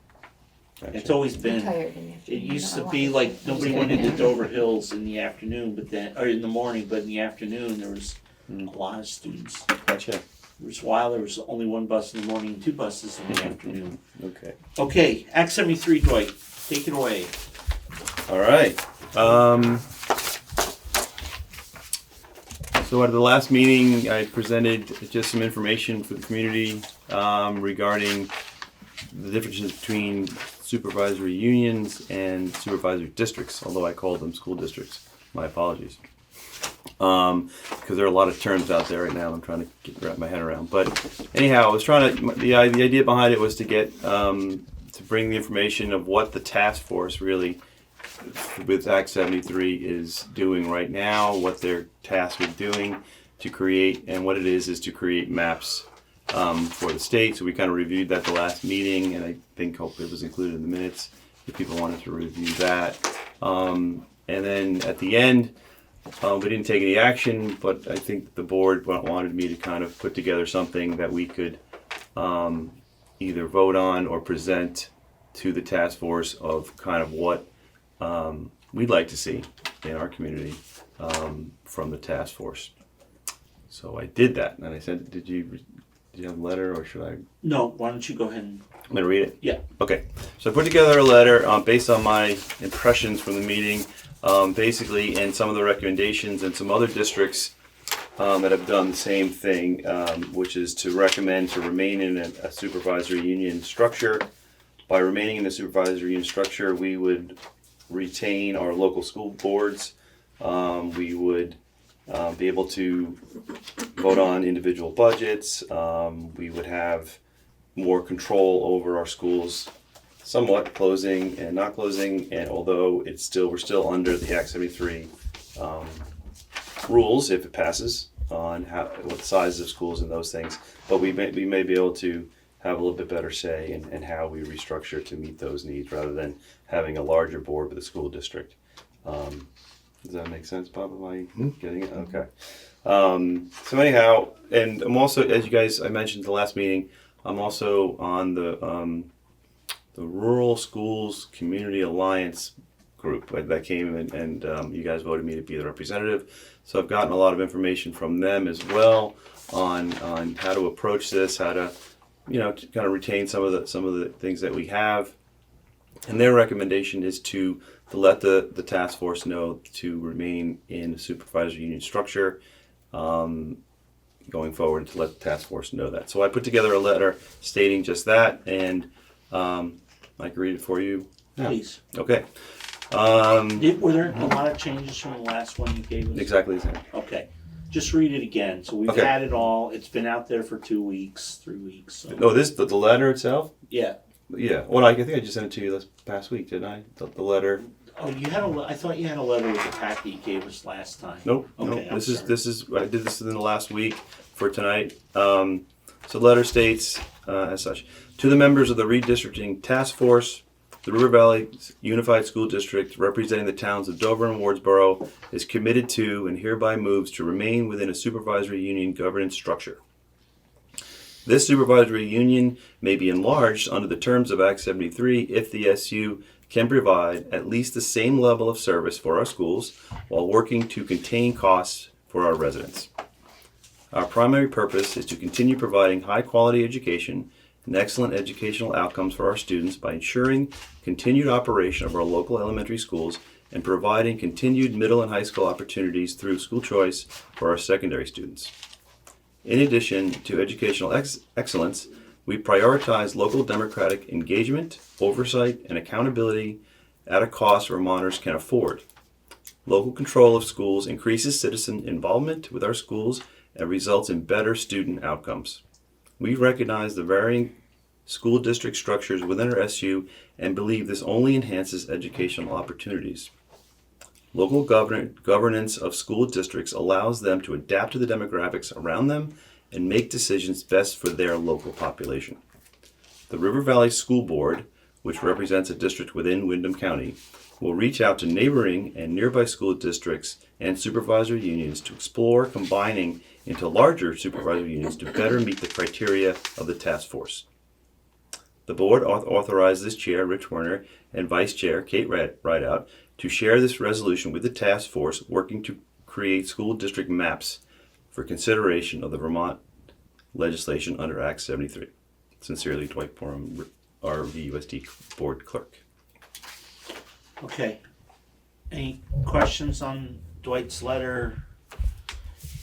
Gotcha. it's always I'm been, tired in the it afternoon. used I to don't be want like, to- nobody went into Dover Hills in the afternoon, or in the morning, but in the afternoon, there was a lot of students. Gotcha. There was a while, there was only one bus in the morning and two buses in the afternoon. Okay. Okay, Act 73, Dwight, take it away. All right. So at the last meeting, I presented just some information for the community regarding the differences between supervisory unions and supervisory districts, although I called them school districts. My apologies. Because there are a lot of terms out there right now I'm trying to wrap my head around. But anyhow, I was trying to, the idea behind it was to get, to bring the information of what the task force really with Act 73 is doing right now, what they're tasked with doing to create, and what it is to create maps for the state. So we kind of reviewed that the last meeting, and I think hopefully it was included in the minutes if people wanted to review that. And then at the end, we didn't take any action, but I think the board wanted me to kind of put together something that we could either vote on or present to the task force of kind of what we'd like to see in our community from the task force. So I did that, and I said, did you have a letter, or should I? No, why don't you go ahead and, I'm gonna read it. yeah. Okay, so I put together a letter based on my impressions from the meeting, basically, and some of the recommendations, and some other districts that have done the same thing, which is to recommend to remain in a supervisory union structure. By remaining in the supervisory union structure, we would retain our local school boards. We would be able to vote on individual budgets. We would have more control over our schools, somewhat closing and not closing. And although we're still under the Act 73 rules, if it passes, on what size of schools and those things. But we may be able to have a little bit better say in how we restructure to meet those needs, rather than having a larger board with a school district. Does that make sense, Bob? Am I getting it? Okay. So anyhow, and I'm also, as you guys, I mentioned the last meeting, I'm also on the Rural Schools Community Alliance group that came and you guys voted me to be the representative. So I've gotten a lot of information from them as well on how to approach this, how to, to kind of retain some of the things that we have. And their recommendation is to let the task force know to remain in the supervisory union structure going forward, to let the task force know that. So I put together a letter stating just that, and I can read it for you. Please. Okay. Were there a lot of changes from the last one you gave us? Exactly the same. Okay. Just read it again. So we've Okay. had it all. It's been out there for 2 weeks, 3 weeks. So. No, the letter itself? Yeah. Yeah. Well, I think I just sent it to you this past week, didn't I? The letter. Oh, you had I thought you had a letter with the packet you gave us last time. Nope. Okay. Nope. This is I did this in the last week for tonight. So the letter states as such: to the members of the redistricting task force, the River Valley Unified School District, representing the towns of Dover and Wardsboro, is committed to and hereby moves to remain within a supervisory union governance structure. This supervisory union may be enlarged under the terms of Act 73 if the SU can provide at least the same level of service for our schools while working to contain costs for our residents. Our primary purpose is to continue providing high-quality education and excellent educational outcomes for our students by ensuring continued operation of our local elementary schools and providing continued middle and high school opportunities through school choice for our secondary students. In addition to educational excellence, we prioritize local democratic engagement, oversight, and accountability at a cost Vermonters can afford. Local control of schools increases citizen involvement with our schools and results in better student outcomes. We recognize the varying school district structures within our SU and believe this only enhances educational opportunities. Local governance of school districts allows them to adapt to the demographics around them and make decisions best for their local population. The River Valley School Board, which represents a district within Windham County, will reach out to neighboring and nearby school districts and supervisory unions to explore combining into larger supervisory unions to better meet the criteria of the task force. The board authorizes Chair Rich Werner and Vice Chair Kate Rideout to share this resolution with the task force working to create school district maps for consideration of the Vermont legislation under Act 73. Sincerely, Dwight Borum, our VUSD board clerk. Okay. Any questions on Dwight's letter?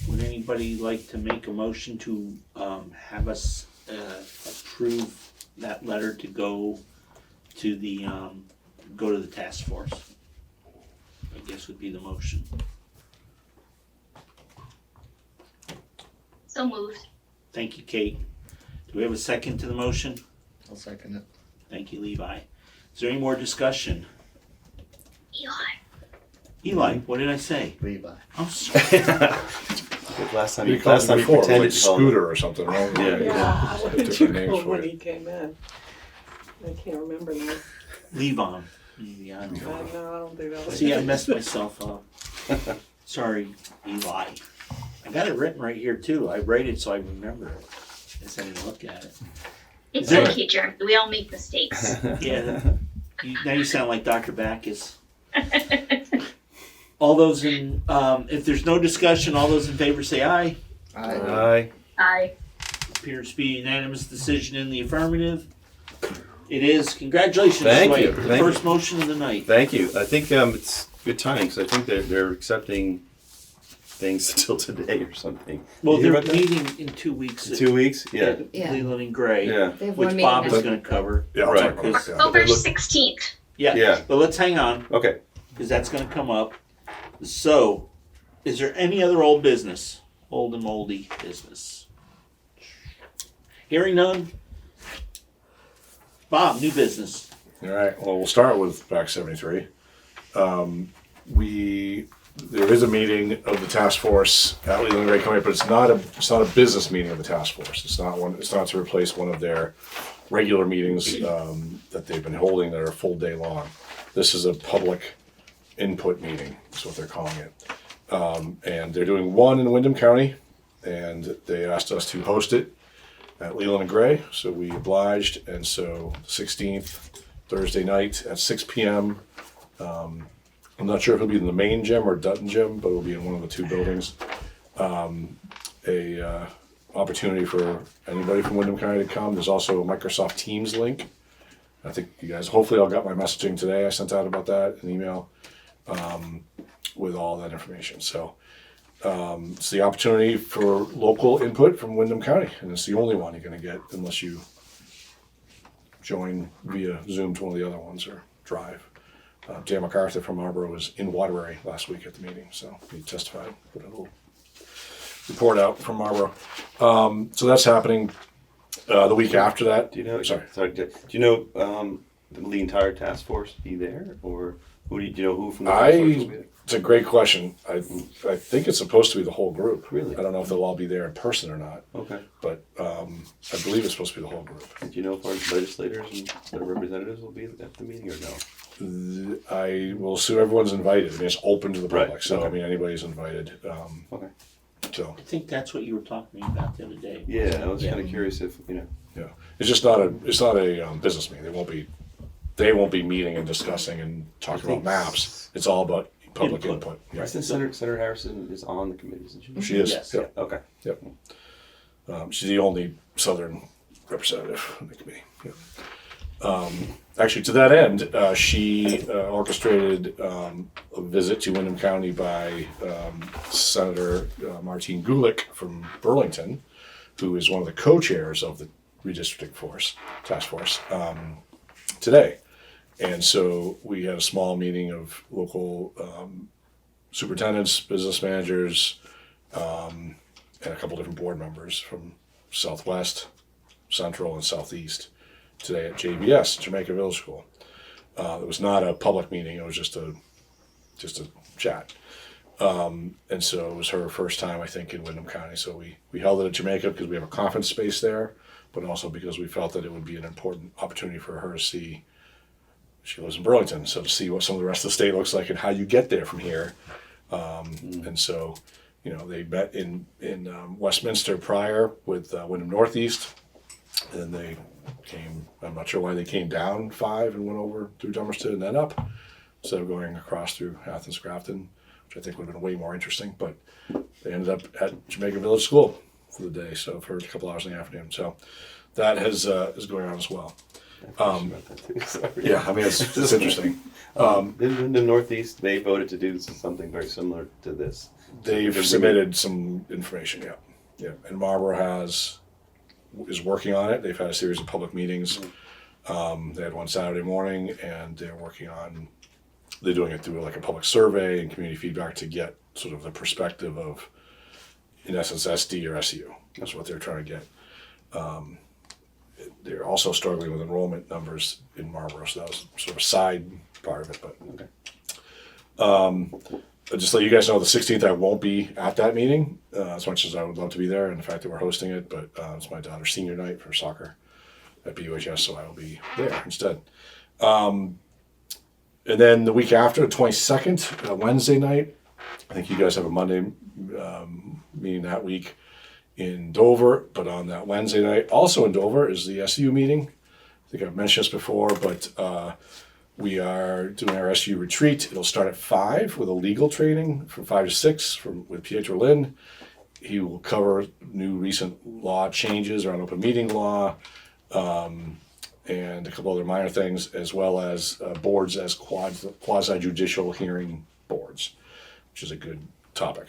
Would anybody like to make a motion to have us approve that letter to go to the task force? I guess would be the motion. So moved. Thank you, Kate. Do we have a second to the motion? I'll second it. Thank you, Levi. Is there any more discussion? Eli. Eli, what did I say? Levi. I'm sorry. Last time You you called him before, like pretended to call him. Scooter or something, right? Yeah. Yeah, what did you Different names call for when you. he came in? I can't remember now. Levon. Yeah, I don't know. No, I don't do that. See, I messed myself up. Sorry, Eli. I got it written right here too. I write it so I remember it. As I look at it. It's Is there- okay, Jeremy. We all make mistakes. Yeah. Now you sound like Dr. Backus. All those in, if there's no discussion, all those in favor say aye. Aye. Aye. Appears to be a unanimous decision in the affirmative. It is. Congratulations, Thank Dwight. you. The Thank first motion of the night. Thank you. I think it's good timing because I think they're accepting things until today or something. Well, Did you they're hear about that? meeting in 2 weeks. In 2 weeks? Yeah. At Yeah. Leland and Gray. Yeah. They have one Which meeting Bob is next going to cover. Yeah, I'll Right, talk about it, because- yeah. October look- 16th. Yeah. Yeah. But let's hang on Okay. because that's going to come up. So, is there any other old business? Old and moldy business? Hearing none. Bob, new business. All right. Well, we'll start with Act 73. There is a meeting of the task force at Leland and Gray coming up, but it's not a business meeting of the task force. It's not to replace one of their regular meetings that they've been holding that are a full day long. This is a public input meeting, is what they're calling it. And they're doing one in Windham County, and they asked us to host it at Leland and Gray, so we obliged, and so 16th, Thursday night at 6 p.m. I'm not sure if it'll be in the main gym or Dutton gym, but it'll be in one of the two buildings. Opportunity for anybody from Windham County to come. There's also a Microsoft Teams link. I think you guys, hopefully I'll got my messaging today. I sent out about that, an email with all that information. So it's the opportunity for local input from Windham County, and it's the only one you're going to get unless you join via Zoom to one of the other ones or drive. Dan MacArthur from Marlboro was in Waterbury last week at the meeting, so he testified, put a little report out from Marlboro. So that's happening the week after that. Do you know? Sorry. Do you know the entire task force be there, or do you know who from the task force will be there? It's a great question. I think it's supposed to be the whole group. Really? I don't know if they'll all be there in person or not. Okay. But I believe it's supposed to be the whole group. Do you know if our legislators and their representatives will be at the meeting or no? I will assume everyone's invited. I mean, it's open to the public, Right. so Okay. I mean anybody's invited. Okay. So I think that's what you were talking about the other day. Yeah, I was kind of curious if yeah, it's just not a business meeting. They won't be meeting and discussing and talking about maps. It's all about public input. Yeah. Right. Senator Harrison is on the committee, isn't she? She is. Yes. Yep. Okay. Yep. She's the only Southern representative on the committee. Yep. Actually, to that end, she orchestrated a visit to Windham County by Senator Martine Gulick from Burlington, who is one of the co-chairs of the redistricting task force today. And so we had a small meeting of local superintendents, business managers, and a couple different board members from Southwest, Central, and Southeast today at JVS, Jamaica Village School. It was not a public meeting; it was just a chat. And so it was her first time, I think, in Windham County. So we held it at Jamaica because we have a conference space there, but also because we felt that it would be an important opportunity for her to see. She lives in Burlington, so to see what some of the rest of the state looks like and how you get there from here. And so, they met in Westminster prior with Windham Northeast, and then they came. I'm not sure why they came down 5 and went over through Dummerston and then up, instead of going across through Athens Grafton, which I think would have been way more interesting. But they ended up at Jamaica Village School for the day, so for a couple hours in the afternoon. So that is going on as well. Yeah, I mean it's interesting. In the Northeast, they voted to do something very similar to this. They've submitted some information, yeah. And Marlboro is working on it. They've had a series of public meetings. They had one Saturday morning, and they're doing it through like a public survey and community feedback to get sort of the perspective of, in essence, SD or SU. That's what they're trying to get. They're also struggling with enrollment numbers in Marlboro, so that was sort of a side part of it. But okay. I'll just let you guys know, the 16th I won't be at that meeting, as much as I would love to be there, and the fact that we're hosting it, but it's my daughter's senior night for soccer at BUHS, so I will be there instead. And then the week after, the 22nd, Wednesday night, I think you guys have a Monday meeting that week in Dover, but on that Wednesday night, also in Dover, is the SU meeting. I think I've mentioned this before, but we are doing our SU retreat. It'll start at 5 with a legal training from 5 to 6 with Pietro Lynn. He will cover new recent law changes around open meeting law and a couple other minor things, as well as boards as quasi-judicial hearing boards, which is a good topic.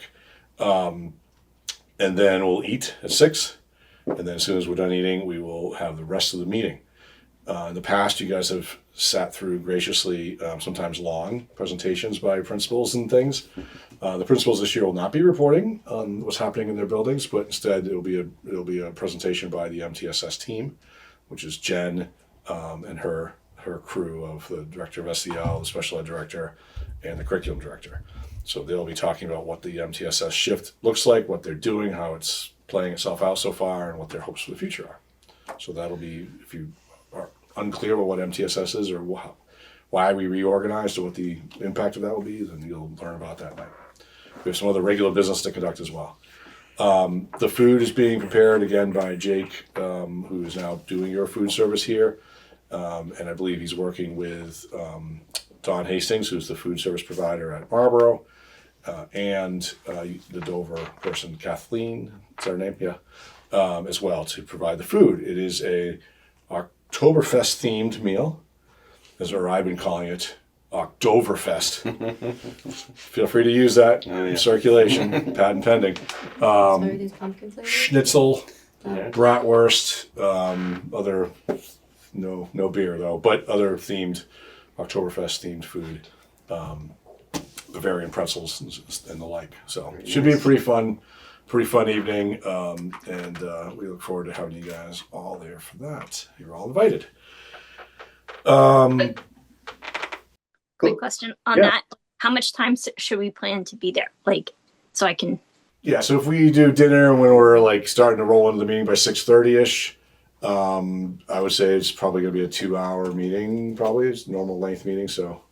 And then we'll eat at 6, and then as soon as we're done eating, we will have the rest of the meeting. In the past, you guys have sat through graciously sometimes long presentations by principals and things. The principals this year will not be reporting on what's happening in their buildings, but instead it'll be a presentation by the MTSS team, which is Jen and her crew of the director of SEL, the special ed director, and the curriculum director. So they'll be talking about what the MTSS shift looks like, what they're doing, how it's playing itself out so far, and what their hopes for the future are. So that'll be, if you are unclear about what MTSS is or why we reorganized or what the impact of that will be, then you'll learn about that night. We have some other regular business to conduct as well. The food is being prepared again by Jake, who is now doing your food service here. And I believe he's working with Don Hastings, who's the food service provider at Brattleboro, and the Dover person, Kathleen, is that her name? Yeah. As well to provide the food. It is a Oktoberfest themed meal, as or I've been calling it, Oktoberfest. Feel free to use that in circulation, patent pending. These pumpkin flavors? Schnitzel, Yeah. bratwurst, other, no beer though, but other themed, Oktoberfest themed food. Bavarian pretzels and the like. So it should be a pretty fun evening, and we look forward to having you guys all there for that. You're all invited. Quick question on Yeah. that. How much time should we plan to be there? Like, so I can. Yeah, so if we do dinner when we're like starting to roll into the meeting by 6:30ish, I would say it's probably going to be a 2-hour meeting. Probably it's a normal length meeting. So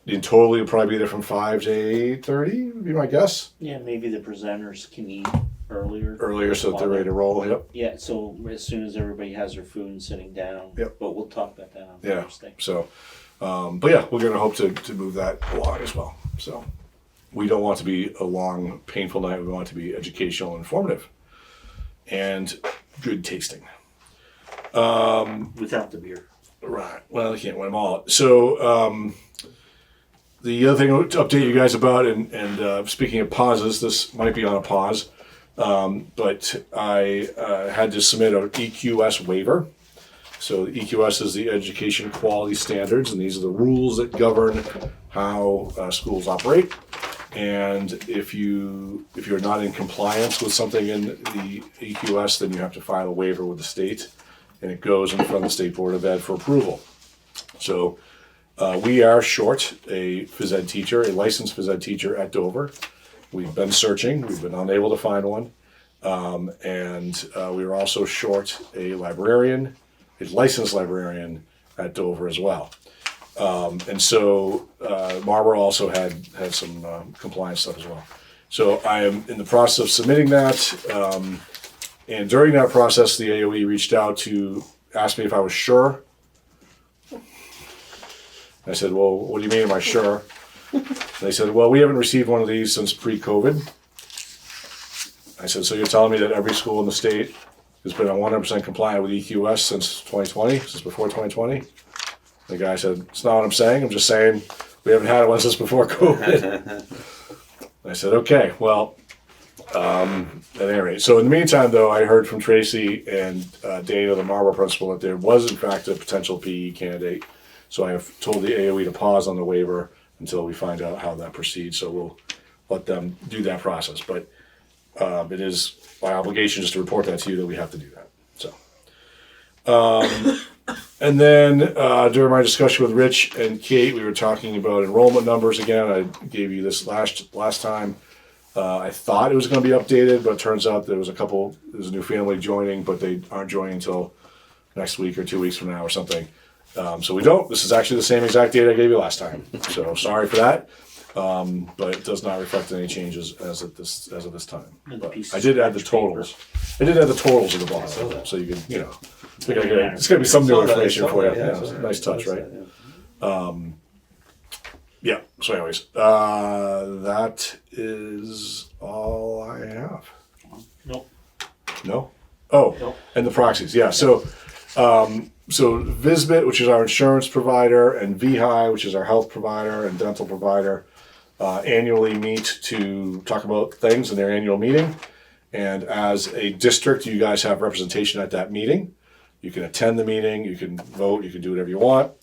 in total, you'll probably be there from 5 to 8:30. Would be my guess. Yeah, maybe the presenters can eat earlier. Earlier, so that they're ready to roll. Yep. Yeah, so as soon as everybody has their food and sitting down. Yep. But we'll talk about that on Yeah. Thursday. So, but yeah, we're going to hope to move that along as well. So we don't want it to be a long, painful night. We want it to be educational, informative, and good tasting. Without the beer. Right. Well, you can't win them all. So the other thing to update you guys about, and speaking of pauses, this might be on a pause, but I had to submit an EQS waiver. So the EQS is the Education Quality Standards, and these are the rules that govern how schools operate. And if you're not in compliance with something in the EQS, then you have to file a waiver with the state, and it goes in front of the State Board of Ed for approval. So we are short a phys ed teacher, a licensed phys ed teacher at Dover. We've been searching, we've been unable to find one. And we are also short a librarian, a licensed librarian at Dover as well. And so Marlboro also had some compliance stuff as well. So I am in the process of submitting that. And during that process, the AOE reached out to ask me if I was sure. I said, well, what do you mean, am I sure? They said, well, we haven't received one of these since pre-COVID. I said, so you're telling me that every school in the state has been 100% compliant with EQS since 2020, since before 2020? The guy said, it's not what I'm saying. I'm just saying we haven't had one since before COVID. I said, okay, well, at any rate. So in the meantime, though, I heard from Tracy and Dana, the Marlboro principal, that there was, in fact, a potential PE candidate. So I have told the AOE to pause on the waiver until we find out how that proceeds. So we'll let them do that process. But it is my obligation just to report that to you that we have to do that. So, and then during my discussion with Rich and Kate, we were talking about enrollment numbers again. I gave you this last time. I thought it was going to be updated, but it turns out there's a new family joining, but they aren't joining until next week or 2 weeks from now or something. So this is actually the same exact date I gave you last time. So sorry for that. But it does not reflect any changes as of this time. But I did add the totals. I did add the totals at the bottom, so you can, it's gonna be some new information for you. Yeah, it's a nice touch, right? Yeah. So, anyways, that is all I have. Nope. No. Oh, Nope. and the proxies. Yeah. So VSBA, which is our insurance provider, and VHI, which is our health provider and dental provider, annually meet to talk about things in their annual meeting. And as a district, you guys have representation at that meeting. You can attend the meeting, you can vote, you can do whatever you want,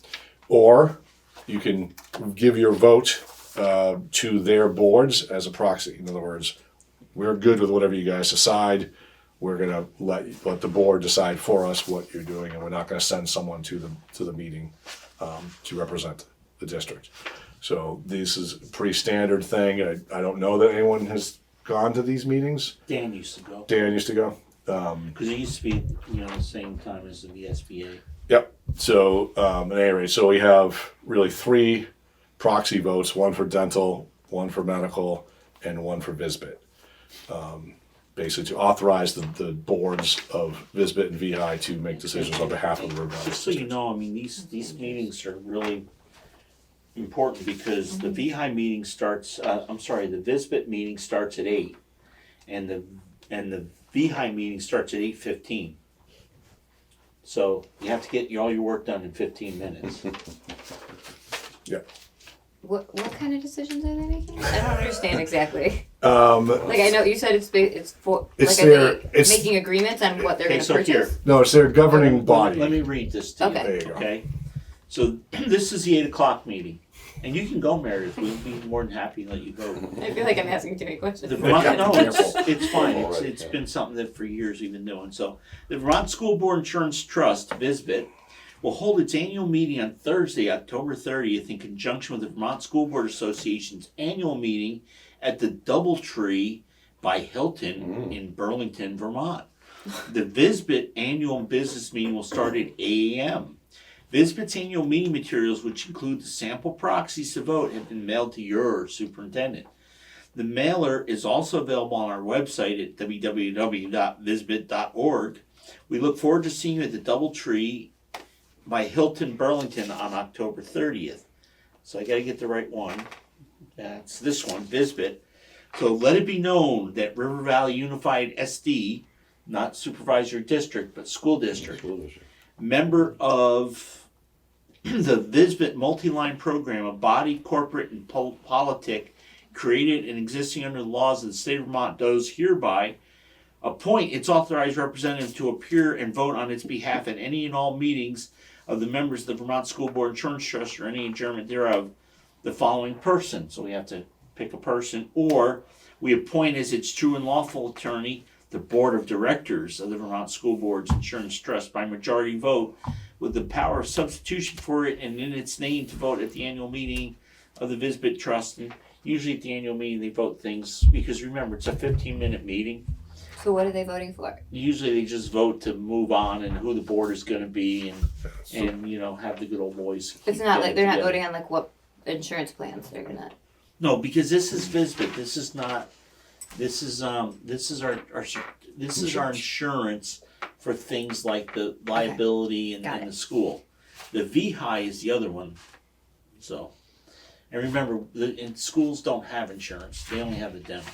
or you can give your vote to their boards as a proxy. In other words, we're good with whatever you guys decide. We're gonna let the board decide for us what you're doing, and we're not gonna send someone to the meeting to represent the district. So this is a pretty standard thing. I don't know that anyone has gone to these meetings. Dan used to go. Dan used to go. Because it used to be, the same time as the VSBA. Yep. So, at any rate, so we have really 3 proxy votes, one for dental, one for medical, and one for VSBA. Basically to authorize the boards of VSBA and VHI to make decisions on behalf of the River Valley Just so you districts. know, I mean, these meetings are really important because the VHI meeting starts, the VSBA meeting starts at 8, and the VHI meeting starts at 8:15. So you have to get all your work done in 15 minutes. What kind of decisions are they making? I don't understand exactly. Um, Like I know you said it's for It's like their- are they it's- making agreements on what they're Okay, going to so purchase? here. no, it's their governing body. Let me read this to you. Okay. There you go. Okay, so this is the 8 o'clock meeting, and you can go, Meredith. We'll be more than happy to let you go. I feel like I'm asking too many questions. The Vermont, no, Careful. it's fine. Alright, It's yeah. been something that for years we've been doing. So the Vermont School Board Insurance Trust, VSBA, will hold its annual meeting on Thursday, October 30th, in conjunction with the Vermont School Board Association's annual meeting at the Doubletree by Hilton in Burlington, Vermont. The VSBA annual business meeting will start at 8 a.m. VSBA's annual meeting materials, which include the sample proxies to vote, have been mailed to your superintendent. The mailer is also available on our website at www.visbit.org. We look forward to seeing you at the Doubletree by Hilton, Burlington on October 30th. So I got to get the right one. That's this one, VSBA. So let it be known that River Valley Unified SD, not supervisory district, but school district, member of the VSBA multi-line program, a body, corporate, and politic created and existing under the laws of the state of Vermont, does hereby appoint its authorized representative to appear and vote on its behalf at any and all meetings of the members of the Vermont School Board Insurance Trust or any adjournment thereof, the following person. So we have to pick a person, or we appoint as its true and lawful attorney the Board of Directors of the Vermont School Board's Insurance Trust by majority vote, with the power of substitution for it and in its name to vote at the annual meeting of the VSBA Trust. And usually at the annual meeting they vote things, because remember, it's a 15-minute meeting. So what are they voting for? Usually they just vote to move on and who the board is going to be, and you know, have the good old boys. It's keep not getting like they're not together. voting on like what insurance plans they're gonna. No, because this is VSBA. This is not. This is our insurance for things like the liability Got in it. the school. The VHI is the other one. So, and remember, and schools don't have insurance. They only have the dental.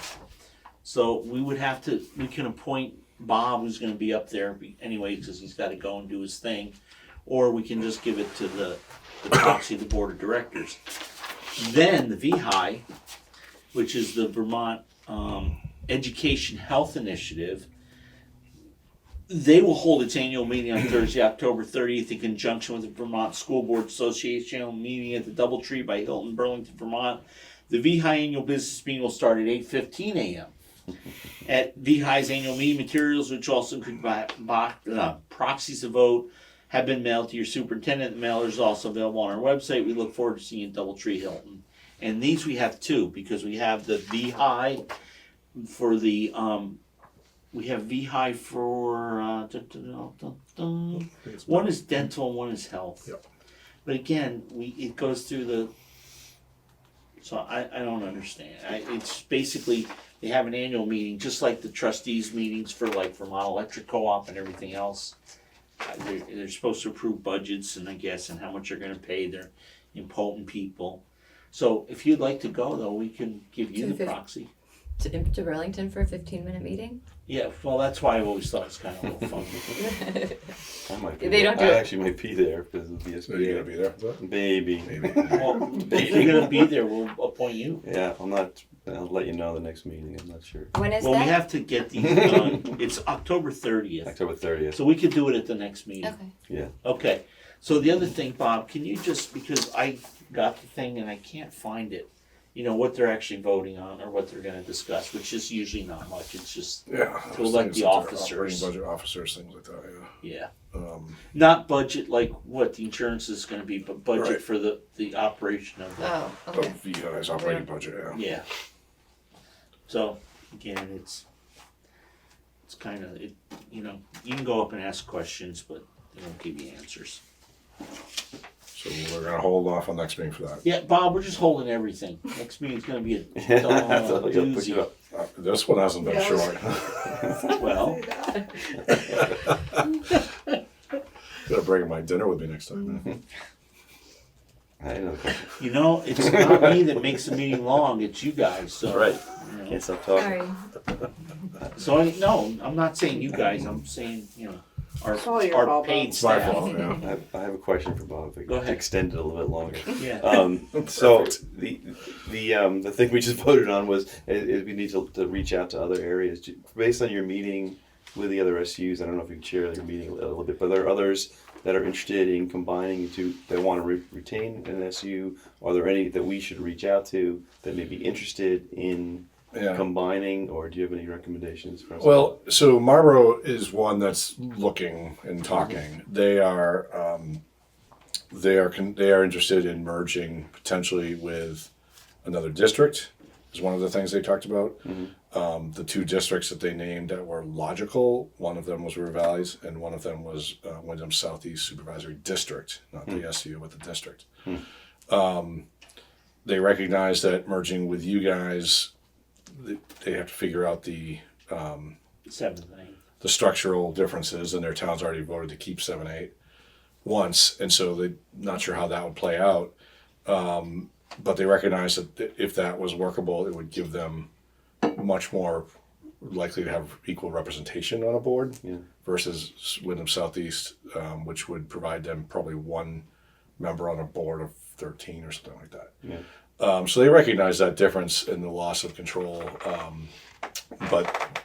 So we can appoint Bob, who's going to be up there anyway, because he's got to go and do his thing, or we can just give it to the proxy of the board of directors. Then the VHI, which is the Vermont Education Health Initiative, they will hold its annual meeting on Thursday, October 30th, in conjunction with the Vermont School Board Association meeting at the Doubletree by Hilton, Burlington, Vermont. The VHI annual business meeting will start at 8:15 a.m. At VHI's annual meeting materials, which also include proxies to vote, have been mailed to your superintendent. The mailer is also available on our website. We look forward to seeing you at Doubletree Hilton. And these we have two, because we have the VHI for the we have VHI for one is dental and one is health. Yep. But again, it goes through the. So I don't understand. It's basically they have an annual meeting, just like the trustees meetings for like Vermont Electric Co-op and everything else. They're supposed to approve budgets and I guess and how much they're going to pay their impotent people. So if you'd like to go though, we can give you the proxy. To Burlington for a 15-minute meeting? Yeah, well that's why I've always thought it's kind of a little fun. I might be They don't there. do I it. actually might be there because of the So you gotta VSBA. be there. Maybe. Well, if you're going to be there, we'll appoint you. Yeah, I'm not. I'll let you know the next meeting. I'm not sure. When is Well, that? we have to get these done. It's October 30th. October 30th. So we could do it at the next meeting. Okay. Yeah. Okay. So the other thing, Bob, can you just, because I got the thing and I can't find it, you know, what they're actually voting on or what they're going to discuss, which is usually not much. It's just, Yeah. To elect the officers. Operating budget officers, things like that, yeah. yeah. Not budget like what the insurance is going to be, but budget Right. for the operation of the, Oh, okay. VHI's operating budget, yeah. yeah. So, again, it's kind of, you know, you can go up and ask questions, but they won't give you answers. So we're gonna hold off on next meeting for that. Yeah, Bob, we're just holding everything. Next meeting's gonna be a doozy. This one hasn't been short. Well, Gotta bring my dinner with me next time. I know. you know, it's not me that makes the meeting long, it's you guys, so. Right. you know. Can't stop talking. So, no, I'm not saying you guys, I'm saying, It's all your our fault, paid Bob. My staff. fault, yeah. I have a question for Bob. If we Go could ahead. extend it a little bit longer. Yeah. So the thing we just voted on was is we need to reach out to other areas based on your meeting with the other SUs. I don't know if you can share your meeting a little bit, but there are others that are interested in combining the two that want to retain an SU. Are there any that we should reach out to that may be interested in combining, or do you have any recommendations for us? Well, so Marlboro is one that's looking and talking. They are interested in merging potentially with another district. Is one of the things they talked about. The two districts that they named that were logical. One of them was River Valleys, and one of them was Wyndham Southeast Supervisory District, not the SU, but the district. They recognize that merging with you guys, they have to figure out the 7th and 8th. the structural differences, and their town's already voted to keep 7-8 once, and so they're not sure how that would play out. But they recognize that if that was workable, it would give them much more likely to have equal representation on a board versus Wyndham Southeast, which would provide them probably one member on a board of 13 or something like that. So they recognize that difference in the loss of control. But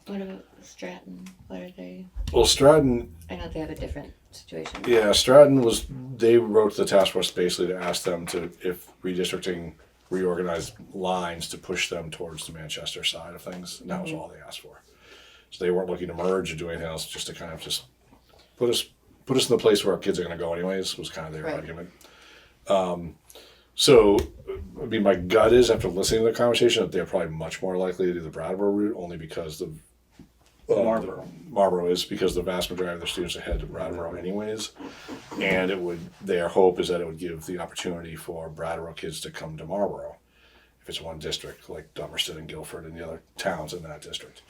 What about Stratton? What are they? well, Stratton, I know they have a different situation. yeah, Stratton they wrote to the task force basically to ask them to, if redistricting, reorganize lines to push them towards the Manchester side of things, and that was all they asked for. So they weren't looking to merge or do anything else, just to kind of just put us in the place where our kids are going to go anyways, was kind of their argument. So, I mean, my gut is, after listening to the conversation, that they're probably much more likely to do the Brattleboro route, only because Marlboro is, because the vast majority of their students are headed to Brattleboro anyways, and their hope is that it would give the opportunity for Brattleboro kids to come to Marlboro, if it's one district, like Dummerston and Guilford and the other towns in that district.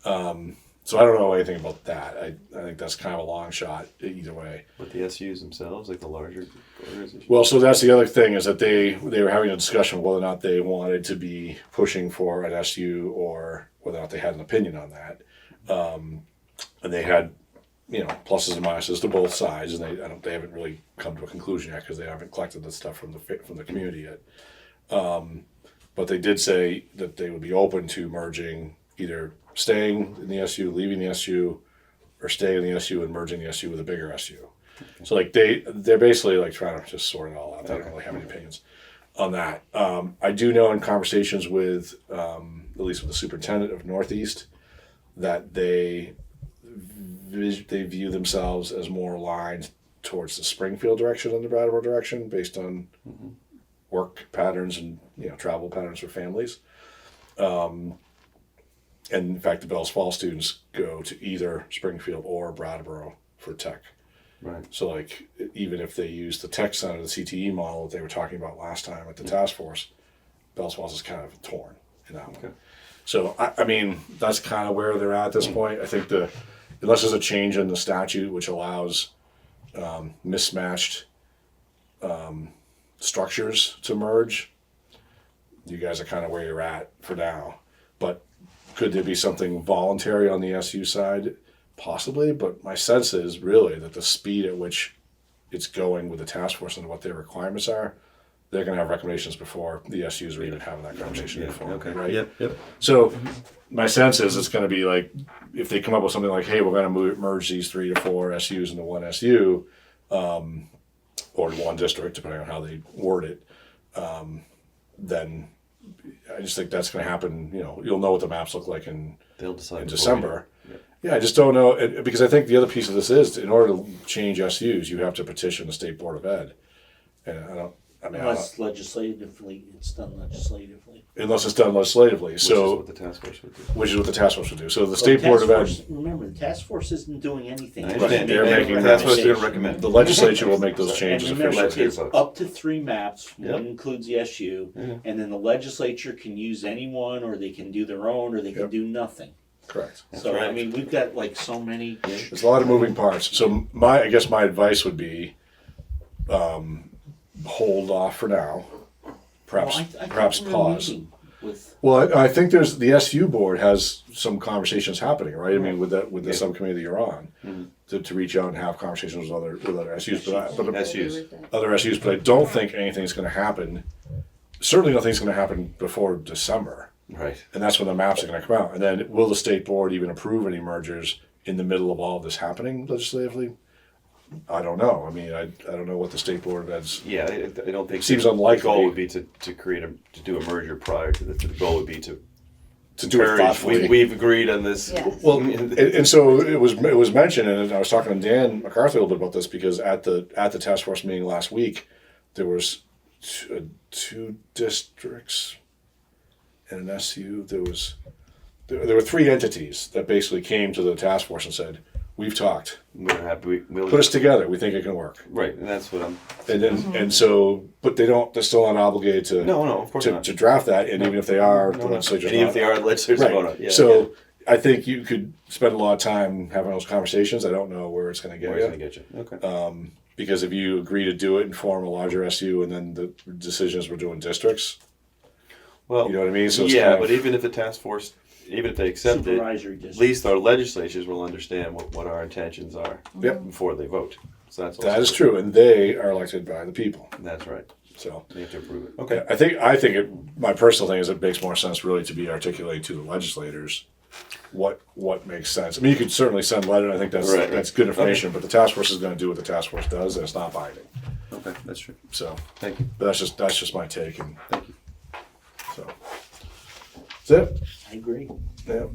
So I don't know anything about that. I think that's kind of a long shot either way. But the SUs themselves, like the larger organizations? Well, so that's the other thing, is that they were having a discussion whether or not they wanted to be pushing for an SU, or whether or not they had an opinion on that. And they had, pluses and minuses to both sides, and they haven't really come to a conclusion yet, because they haven't collected the stuff from the community yet. But they did say that they would be open to merging, either staying in the SU, leaving the SU, or staying in the SU and merging the SU with a bigger SU. So like they're basically like trying to just sort it all out. They don't really have any opinions on that. I do know in conversations with, at least with the superintendent of Northeast, that they view themselves as more aligned towards the Springfield direction than the Brattleboro direction, based on work patterns and travel patterns for families. And in fact, the Bells Falls students go to either Springfield or Brattleboro for tech. Right. So like, even if they use the tech center, the CTE model that they were talking about last time at the task force, Bells Falls is kind of torn in that one. So I mean, that's kind of where they're at this point. I think unless there's a change in the statute which allows mismatched structures to merge, you guys are kind of where you're at for now. But could there be something voluntary on the SU side? Possibly, but my sense is really that the speed at which it's going with the task force and what their requirements are, they're going to have recommendations before the SUs are even having that conversation. Right? Yep. So my sense is it's going to be like, if they come up with something like, hey, we're going to merge these 3 to 4 SUs into one SU, or one district, depending on how they word it, then I just think that's going to happen. You'll know what the maps look like in December. Yeah, I just don't know, because I think the other piece of this is, in order to change SUs, you have to petition the State Board of Ed, and I mean, Unless legislatively, it's done legislatively. unless it's done legislatively. Which is So, what the task force would do. which is what the task force would do. So the Well, State Board of task Ed, force- Remember, the task force isn't doing anything. I They're understand. they're making making The task force recommendations. didn't recommend. the legislature will make those changes And remember, officially. it's up to 3 maps. Yep. One includes the SU, Mhm. and then the legislature can use any one, or they can do their own, or they can Yep. do nothing. Correct. So I right. mean, we've got like so many. There's a lot of moving parts. So I guess my advice would be, hold off for now. Perhaps, Well, I thought perhaps we were pause. meeting With Well, I think there's the SU board has some conversations happening, right? I mean, with the subcommittee that you're on, to reach out and have conversations with other SUs, but SUs. other SUs. But I don't think anything's going to happen. Certainly, nothing's going to happen before December, Right. and that's when the maps are going to come out. And then, will the state board even approve any mergers in the middle of all of this happening legislatively? I don't know. I mean, I don't know what the state board has. Yeah, I don't think Seems the unlikely. goal would be to do a merger prior to the goal would be to do it encourage. thoughtfully. We've agreed on this. Yeah. Well, and so it was mentioned, and I was talking to Dan McCarthy a little bit about this because at the task force meeting last week, there was two districts and an SU. There were 3 entities that basically came to the task force and said, "We've talked. We're happy. We'll Put us together. We think it can work." right, and that's what I'm. And then and so, but they're still not obligated to No, of course not. to draft that. And even if they are, the No. legislature's And even not. if they are, the legislature's Right. vote on it. Yeah. So I think you could spend a lot of time having those conversations. I don't know where it's going to get Where's you. gonna get you? Okay. Because if you agree to do it and form a larger SU, and then the decisions we're doing districts, Well, you know what I mean? So it's yeah, kind of- but even if the task force, even if they accept it, supervisory at district. least our legislatures will understand what our intentions are Yep. before they vote. So that's that also is true, and they are elected by the people. That's right. So They have to approve it. Okay. okay, I think my personal thing is it makes more sense really to be articulated to the legislators what makes sense. I mean, you could certainly send a letter. I think that's Right. that's good information, but the task force is going to do what the task force does, and it's not binding. Okay, that's true. So, Thank you. but that's just my take, and Thank you. so that's it. I agree. Yeah.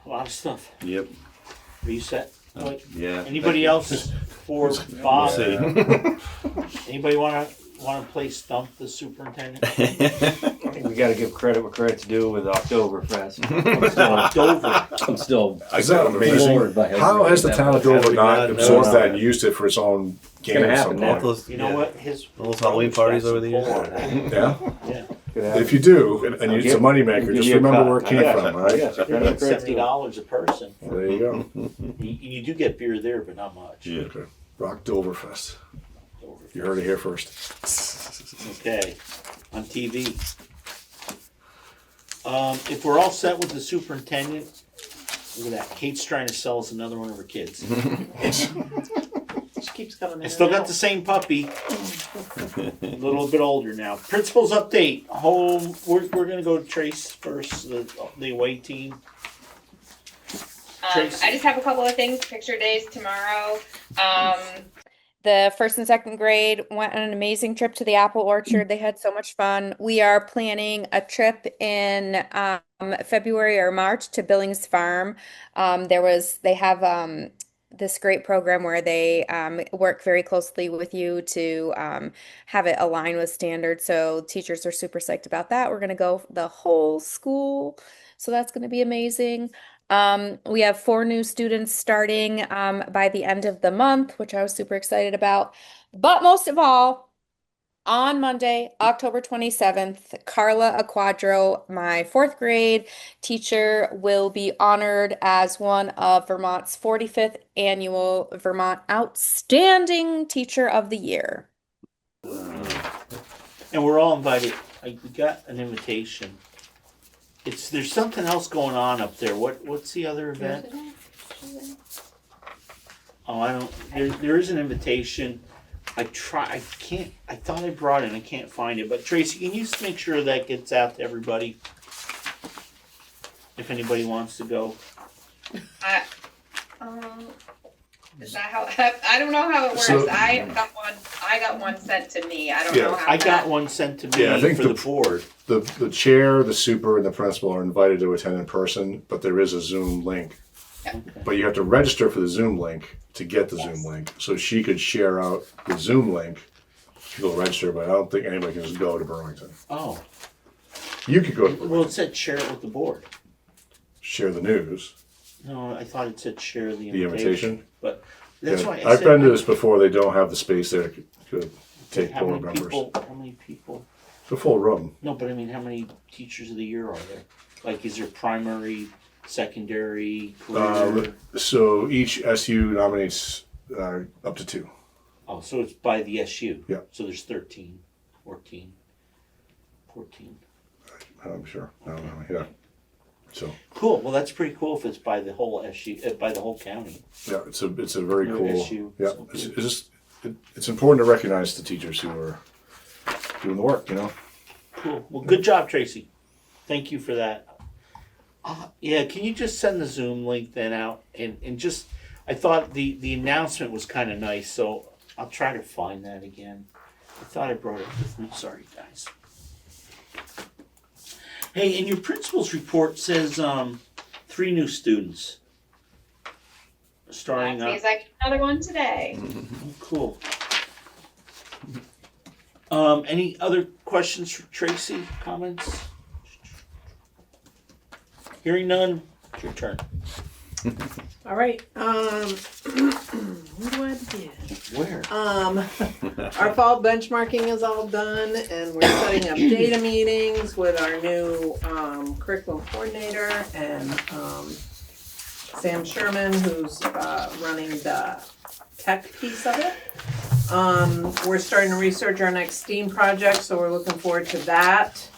A lot of stuff. Yep. Are you set? Mike? Yeah. Anybody else for Bob? See. Anybody want to play stump the superintendent? I think we got to give credit where credit's due with Oktoberfest. Dover. I'm still Is that amazing? floored by How has the town of How Dover did we not not absorbed know? that and used it for its own game gonna at happen some now. point? You know what? His Those Halloween parties over the years. Yeah. Yeah. If you do, and it's a moneymaker, just remember where it came from, all right? They're like $70 a person. There you go. You do get beer there, but not much. Yeah. Okay. Rock Doverfest. You heard it here first. Okay, on TV. If we're all set with the superintendent, look at that. Kate's trying to sell us another one of her kids. She keeps coming in. I still and got out. the same puppy. A little bit older now. Principal's update. Home. We're gonna go to Trace first. The away team. Tracy. I just have a couple of things. Picture days tomorrow. The 1st and 2nd grade went on an amazing trip to the apple orchard. They had so much fun. We are planning a trip in February or March to Billings Farm. They have this great program where they work very closely with you to have it align with standards. So teachers are super psyched about that. We're going to go the whole school. So that's going to be amazing. We have 4 new students starting by the end of the month, which I was super excited about. But most of all, on Monday, October 27th, Carla Aquadro, my 4th grade teacher, will be honored as one of Vermont's 45th annual Vermont Outstanding Teacher of the Year. And we're all invited. We got an invitation. There's something else going on up there. What's the other event? Oh, I don't. There is an invitation. I thought I brought it. I can't find it. But Tracy, can you just make sure that gets out to everybody? If anybody wants to go. Is that how? I don't know how it works. So- I got one sent to me. I don't know how. I got one sent to me Yeah, I think for the board. The chair, the super, and the principal are invited to attend in person, but there is a Zoom link but you have to register for the Zoom link to get the Zoom link. So she could share out the Zoom link to go register, but I don't think anybody can just go to Burlington. Oh, You could go well, it said share it with the board. share the news, No, I thought it said share the the invitation. But that's Yeah, why I I've said, been to this before. They don't have the space there to take how board many members. people? How many people? It's a full room. No, but I mean, how many teachers of the year are there? Like, is there primary, secondary, career? So each SU nominates up to 2. Oh, so it's by the SU. Yeah. So there's 13, 14. I'm sure. I don't know. Yeah. So Cool. Well, that's pretty cool if it's by the whole SU, by the whole county. yeah, it's a very No cool. SU. Yeah, So it's good. just it's important to recognize the teachers who are doing the work. You know. Cool. Well, good job, Tracy. Thank you for that. Yeah, can you just send the Zoom link then out and just, I thought the announcement was kind of nice, so I'll try to find that again. I thought I brought it with me. Sorry, guys. Hey, and your principal's report says 3 new students starting That up. means I get another one today. Cool. Any other questions for Tracy? Comments? Hearing none, it's your turn. All right. What do I begin? Where? Our fall benchmarking is all done, and we're setting up data meetings with our new curriculum coordinator and Sam Sherman, who's running the tech piece of it. We're starting to research our next STEAM project, so we're looking forward to that.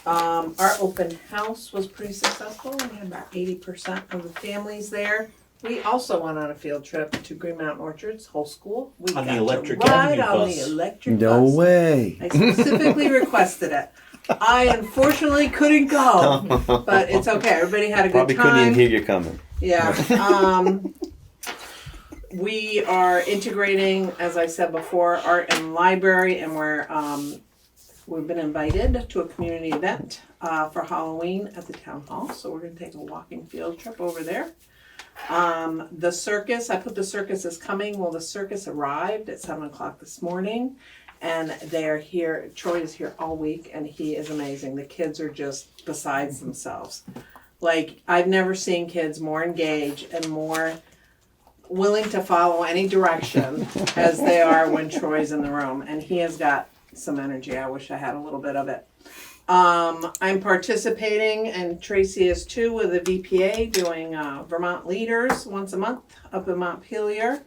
Our open house was pretty successful. We had about 80% of the families there. We also went on a field trip to Green Mountain Orchards, whole school. We On the got Electric to ride Avenue on bus. the electric No bus. way. I specifically requested it. I unfortunately couldn't go, but it's okay. Everybody had a good Probably couldn't even time. hear you coming. Yeah. We are integrating, as I said before, art and library, and we've been invited to a community event for Halloween at the town hall. So we're going to take a walking field trip over there. The circus, I put the circus is coming. Well, the circus arrived at 7:00 this morning, and they're here. Troy is here all week, and he is amazing. The kids are just besides themselves. Like, I've never seen kids more engaged and more willing to follow any direction as they are when Troy's in the room, and he has got some energy. I wish I had a little bit of it. I'm participating, and Tracy is too, with the VPA doing Vermont Leaders once a month up in Montpelier.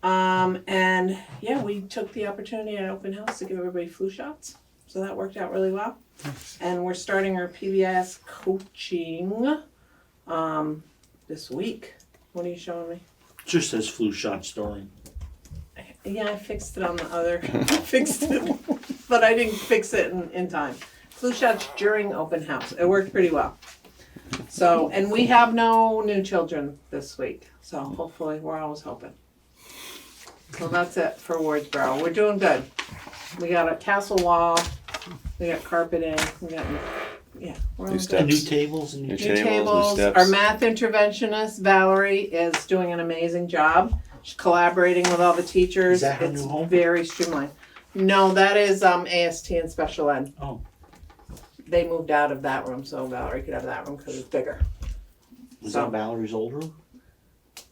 And yeah, we took the opportunity at open house to give everybody flu shots, so that worked out really well. And we're starting our PBS coaching this week. What are you showing me? Just says flu shot story. Yeah, I fixed it on the other. I fixed it, but I didn't fix it in time. Flu shots during open house. It worked pretty well. So, and we have no new children this week. So hopefully, we're always hoping. So that's it for Wardsboro. We're doing good. We got a castle wall. We got carpeting. We got, yeah, we're all good. New tables and New tables. Our math interventionist, Valerie, is doing an amazing job. She's collaborating with all the teachers. Is that her It's new home? very streamlined. No, that is AST and special ed. Oh. They moved out of that room, so Valerie could have that room because it's bigger. Was So- that Valerie's old room?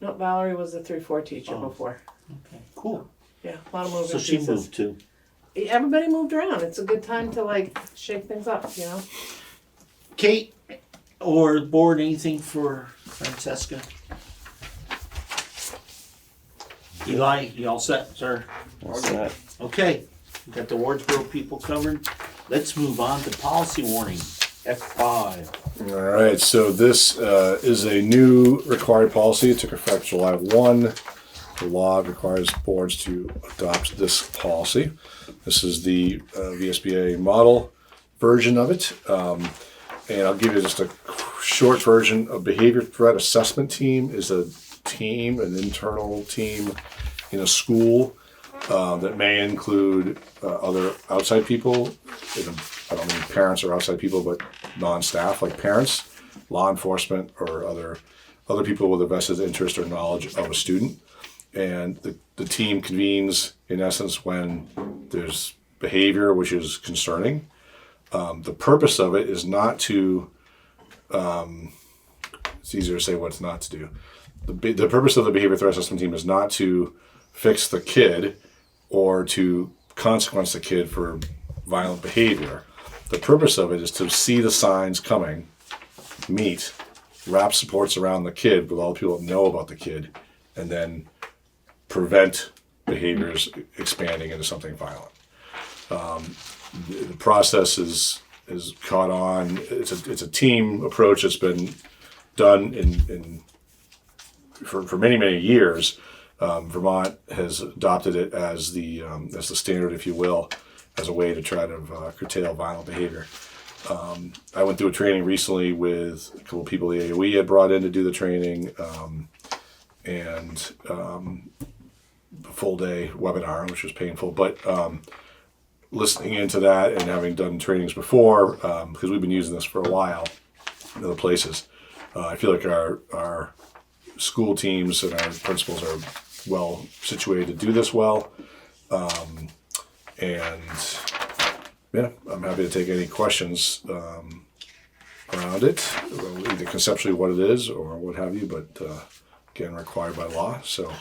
No, Valerie was a 3-4 teacher Oh. before. Okay, cool. Yeah, a lot of moving So she pieces. moved too. Everybody moved around. It's a good time to like shake things up, you know? Kate or the board, anything for Francesca? Eli, you all set, sir? All set. Okay, we got the Wardsboro people covered. Let's move on to policy warning, F5. All right, so this is a new required policy. It took effect July 1. The law requires boards to adopt this policy. This is the VSBA model version of it. And I'll give you just a short version. A behavior threat assessment team is a team, an internal team in a school that may include other outside people. I don't mean parents or outside people, but non-staff like parents, law enforcement, or other other people with a vested interest or knowledge of a student. And the team convenes, in essence, when there's behavior which is concerning. The purpose of it is not to, it's easier to say what it's not to do. The purpose of the behavior threat assessment team is not to fix the kid or to consequence the kid for violent behavior. The purpose of it is to see the signs coming, meet, wrap supports around the kid with all the people that know about the kid, and then prevent behaviors expanding into something violent. The process is caught on. It's a team approach that's been done for many years. Vermont has adopted it as the standard, if you will, as a way to try to curtail violent behavior. I went through a training recently with a couple of people the AOE had brought in to do the training, and a full day webinar, which was painful. But listening into that and having done trainings before, because we've been using this for a while in other places, I feel like our school teams and our principals are well situated to do this well. And yeah, I'm happy to take any questions around it, either conceptually what it is or what have you, but again, required by law. So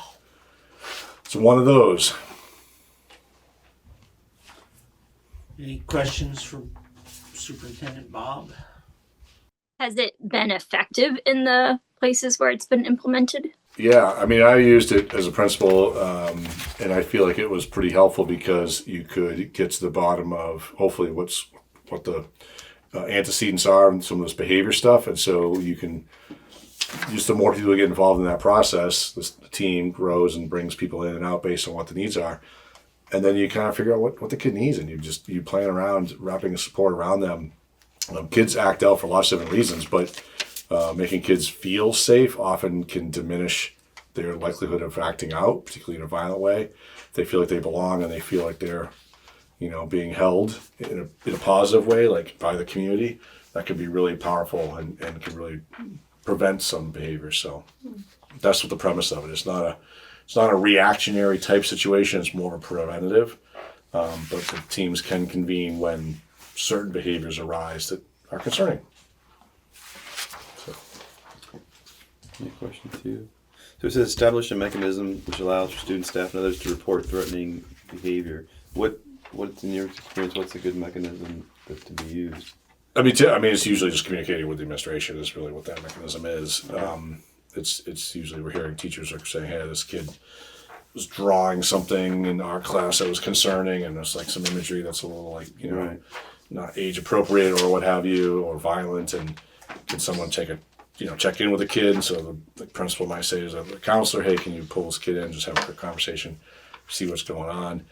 it's one of those. Any questions for Superintendent Bob? Has it been effective in the places where it's been implemented? Yeah, I mean, I used it as a principal, and I feel like it was pretty helpful because you could get to the bottom of hopefully what the antecedents are and some of this behavior stuff, and so you can just the more people get involved in that process, the team grows and brings people in and out based on what the needs are, and then you kind of figure out what the kid needs, and you plan around wrapping a support around them. Kids act out for lots of different reasons, but making kids feel safe often can diminish their likelihood of acting out, particularly in a violent way. They feel like they belong and they feel like they're, being held in a positive way, like by the community. That could be really powerful and can really prevent some behavior. So that's what the premise of it. It's not a reactionary type situation. It's more preventative. But the teams can convene when certain behaviors arise that are concerning. Any questions too? So it says establish a mechanism which allows for student, staff, and others to report threatening behavior. What's in your experience? What's a good mechanism to be used? I mean, it's usually just communicating with the administration is really what that mechanism is. Okay. It's usually we're hearing teachers are saying, "Hey, this kid was drawing something in our class that was concerning, and there's like some imagery that's a little like Right. not age appropriate or what have you, or violent, and can someone check in with the kid?" And so the principal might say to the counselor, "Hey, can you pull this kid in, just have a quick conversation, see what's going on?"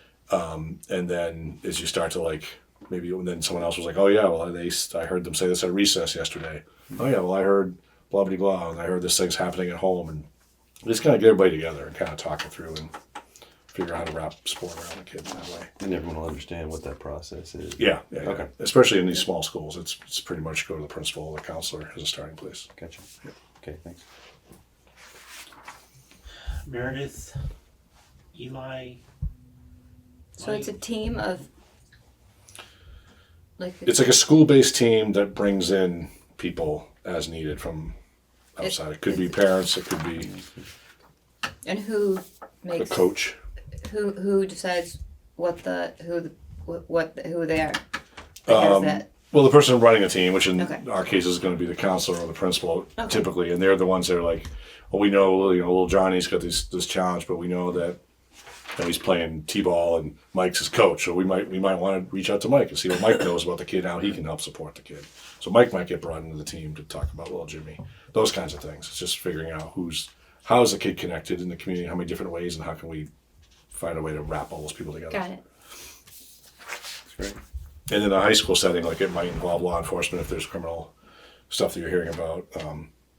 And then as you start to and then someone else was like, "Oh yeah, well I heard them say this at recess yesterday." "Oh yeah, well I heard blah blah blah, and I heard this thing's happening at home," and just kind of get everybody together and kind of talk it through and figure out how to wrap support around the kids that way. And everyone will understand what that process is. Yeah. Okay. Especially in these small schools, it's pretty much go to the principal or the counselor as a starting place. Gotcha. Yeah. Okay, thanks. Meredith, Eli. So it's a team of It's like a school-based team that brings in people as needed from outside. It could be parents. It could be and who makes a coach. Who decides who they are? Has that? Well, the person running the team, which in Okay. our case is going to be the counselor or the principal, Okay. typically, and they're the ones that are like, "Well, we know, little Johnny's got this challenge, but we know that he's playing t-ball and Mike's his coach, so we might want to reach out to Mike and see what Mike knows about the kid, how he can help support the kid." So Mike might get brought into the team to talk about little Jimmy, those kinds of things. It's just figuring out how is the kid connected in the community, how many different ways, and how can we find a way to wrap all those people together. Got it. That's great. And in a high school setting, it might involve law enforcement if there's criminal stuff that you're hearing about,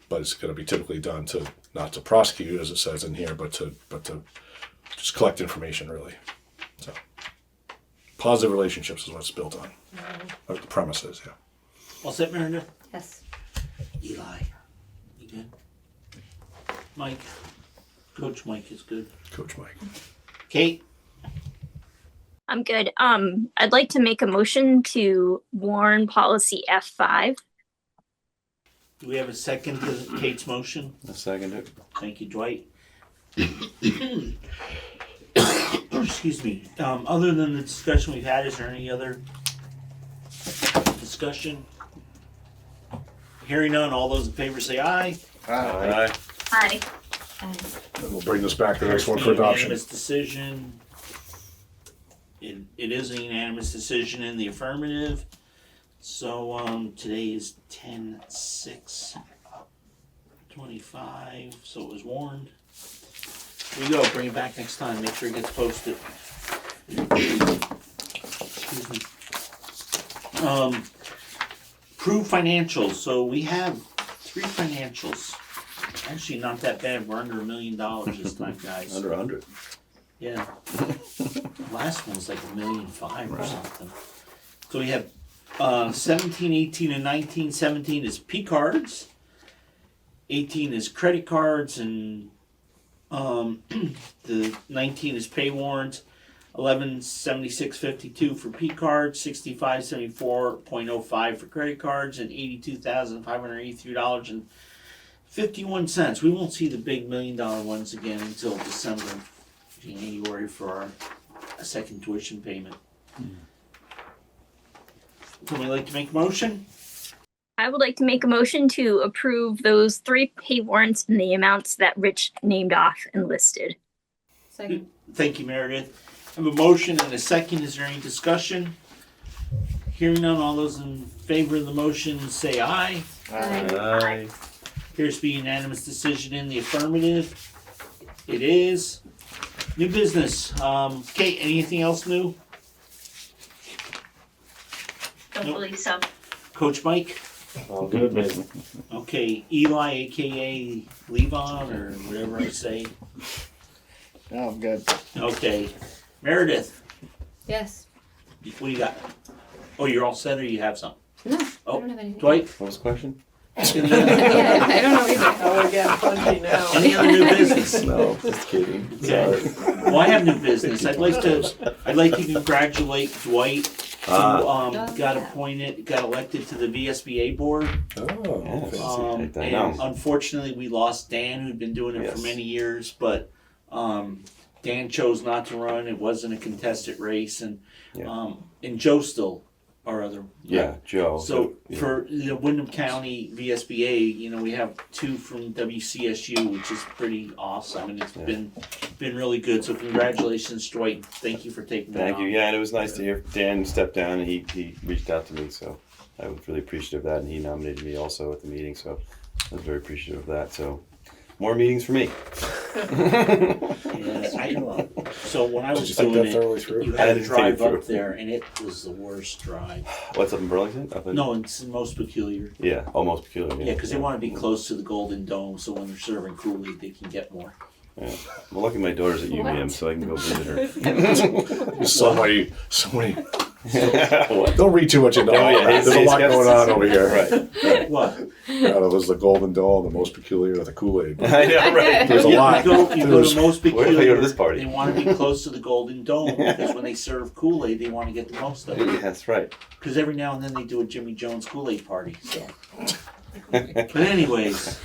but it's going to be typically done not to prosecute, as it says in here, but to just collect information, really. So positive relationships is what it's built on. Or the premise is, yeah. All set, Meredith? Yes. Eli, you good? Mike? Coach Mike is good. Coach Mike. Kate? I'm good. I'd like to make a motion to warn policy F5. Do we have a second to Kate's motion? A second it. Thank you, Dwight. Excuse me. Other than the discussion we've had, is there any other discussion? Hearing none, all those in favor say aye. Aye. Hi. And we'll bring this back to the next one for There's the adoption. Unanimous decision. It is a unanimous decision in the affirmative. So today is 10/6/25. So it was warned. Here we go. Bring it back next time. Make sure it gets posted. Excuse me. Prove financials. So we have 3 financials. Actually, not that bad. We're under $1 million this time, guys. Under 100. Yeah. Last one was like $1,000,005 or something. So we have 17, 18, and 19. 17 is P cards. 18 is credit cards, and the 19 is pay warrants. 1176.52 for P cards, 6574.05 for credit cards, and $82,583.51. We won't see the big $1 million ones again until December, January for our second tuition payment. Somebody like to make a motion? I would like to make a motion to approve those 3 pay warrants in the amounts that Rich named off and listed. Second. Thank you, Meredith. I have a motion and a second. Is there any discussion? Hearing none, all those in favor of the motion say aye. Aye. Appears to be unanimous decision in the affirmative. It is. New business. Kate, anything else new? Don't Nope. believe so. Coach Mike? All good, baby. Okay, Eli, aka Levon, or whatever I say. No, I'm good. Okay, Meredith, Yes. what do you got? Oh, you're all set, or you have some? No, Oh, I don't have anything. Dwight? What was the question? Yeah, I don't know either. Oh, we're getting punchy now. Any other new business? No, just kidding. Okay. Well, I have new business. I'd like to congratulate Dwight, who got appointed, got elected to the VSBA board. Oh, Yes. okay. I And know. unfortunately, we lost Dan, who'd been doing it for Yes. many years, but Dan chose not to run. It wasn't a contested race, and Joe still our other. Yeah, Joe. So yeah. for the Wyndham County VSBA, we have 2 from WCSU, which is pretty awesome, and it's been really good. So congratulations, Dwight. Thank you for taking that Thank you. on. Yeah, and it was nice to hear Dan step down, and he reached out to me, so I was really appreciative of that, and he nominated me also at the meeting, so I was very appreciative of that. So more meetings for me. Yes, so when I Did was you think doing that thoroughly through? you I had to didn't think drive it through. up there, and it was the worst drive. What's up in Burlington? Up in, No, it's the most peculiar. Yeah, almost peculiar. Yeah, because they want to be close to the Golden Dome, so when they're serving Kool-Aid, they can get more. Yeah. Well, lucky my daughter's at UVM, so I can go visit her. There's so many. What? Don't read too much into all yeah, that. There's a lot going on over here. Right. What? Yeah, there was the Golden Dome, the most peculiar, the Kool-Aid. I know, right? There's a lot. You go There's- to most Where did I go peculiar. to this party? They want to be close to the Golden Dome because when they serve Kool-Aid, they want to get the most of Yeah, it. that's right. Because every now and then they do a Jimmy Jones Kool-Aid party. So. But anyways,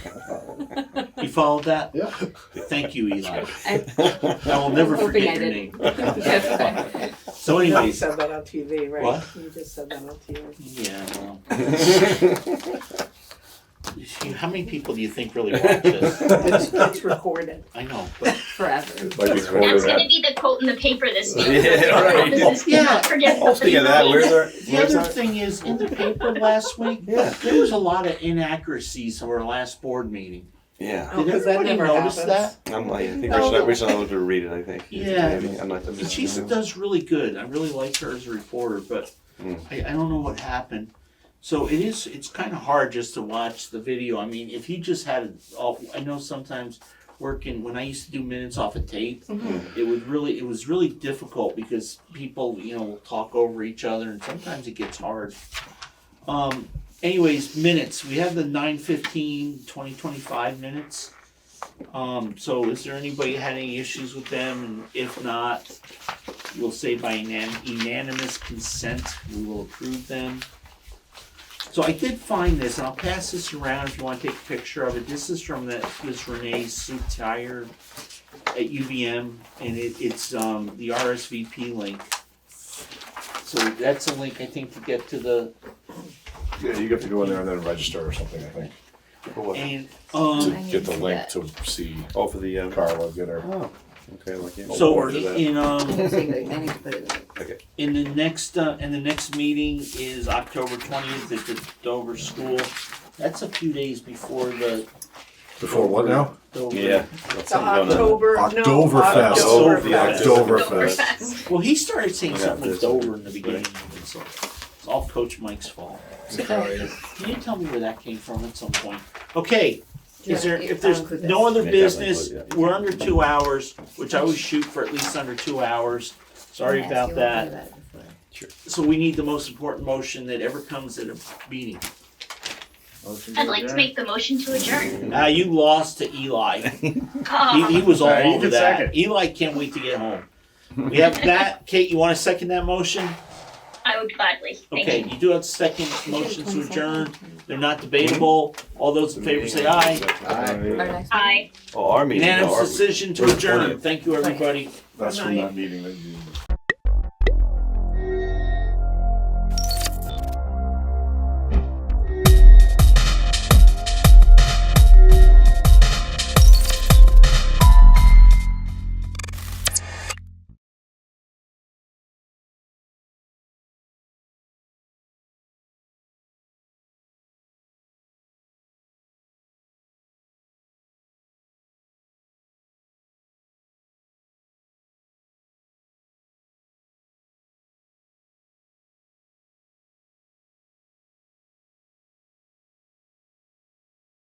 you followed that? Yeah. Thank you, Eli. I I will never hoping forget I your didn't. name. That's So You anyways, said that on TV, right? What? You just said that on TV. yeah, well. How many people do you think really watch this? It's recorded. I know, but forever. Might be That's quoted going to at. be the quote in the paper this week. Yeah, right. Do not forget Oh, speaking of that, where's our? the Where's other our? thing is, in the paper last week, Yeah. there was a lot of inaccuracies of our last board meeting. Yeah. Oh, Did 'cause that everybody never notice happens. that? I'm like, I think No. Rich and I would read it. I think. Yeah. Maybe. I'm not. I'm just, She does really good. I really like her as a reporter, but Mm. I don't know what happened. So it's kind of hard just to watch the video. I mean, if you just had it all, I know sometimes working, when I used to do minutes off of tape, it was really difficult because people, will talk over each other and sometimes it gets hard. Anyways, minutes. We have the 9/15/2025 minutes. So is there anybody had any issues with them? And if not, we'll say by unanimous consent, we will approve them. So I did find this, and I'll pass this around if you want to take a picture of it. This is from this Renee Soutire at UVM, and it's the RSVP link. So that's a link, I think, to get to the. Yeah, you have to go in there and then register or something, I think. And To get the link to see Oh, for the Carla get her. Oh, okay, like yeah. so forward to that. in the next meeting is October 20th at the Dover School. That's a few days before the Before what now? Dover. Yeah. The October, no, Oktoberfest. Oktoberfest. Oktoberfest. Well, he started saying I got something with this. Dover in the beginning, so it's all Coach Mike's fault. Can you tell me where that came from at some point? Okay, is there, if there's no other Yeah, business, definitely, yeah. we're under 2 hours, which I always shoot for at least under 2 hours. Sorry about that. So we need the most important motion that ever comes at a meeting. I'd like to make the motion to adjourn. You lost to Eli. Oh, He was all Alright, you over can that. second. Eli can't wait to get home. We have that. Kate, you want to second that motion? I would gladly. Thank Okay, you. you do have second motions to adjourn. They're not debatable. All those in favor say aye. Aye. Oh, our meeting. no, Unanimous our- decision to We're adjourn. 20th. Thank you, everybody. That's from that meeting that you.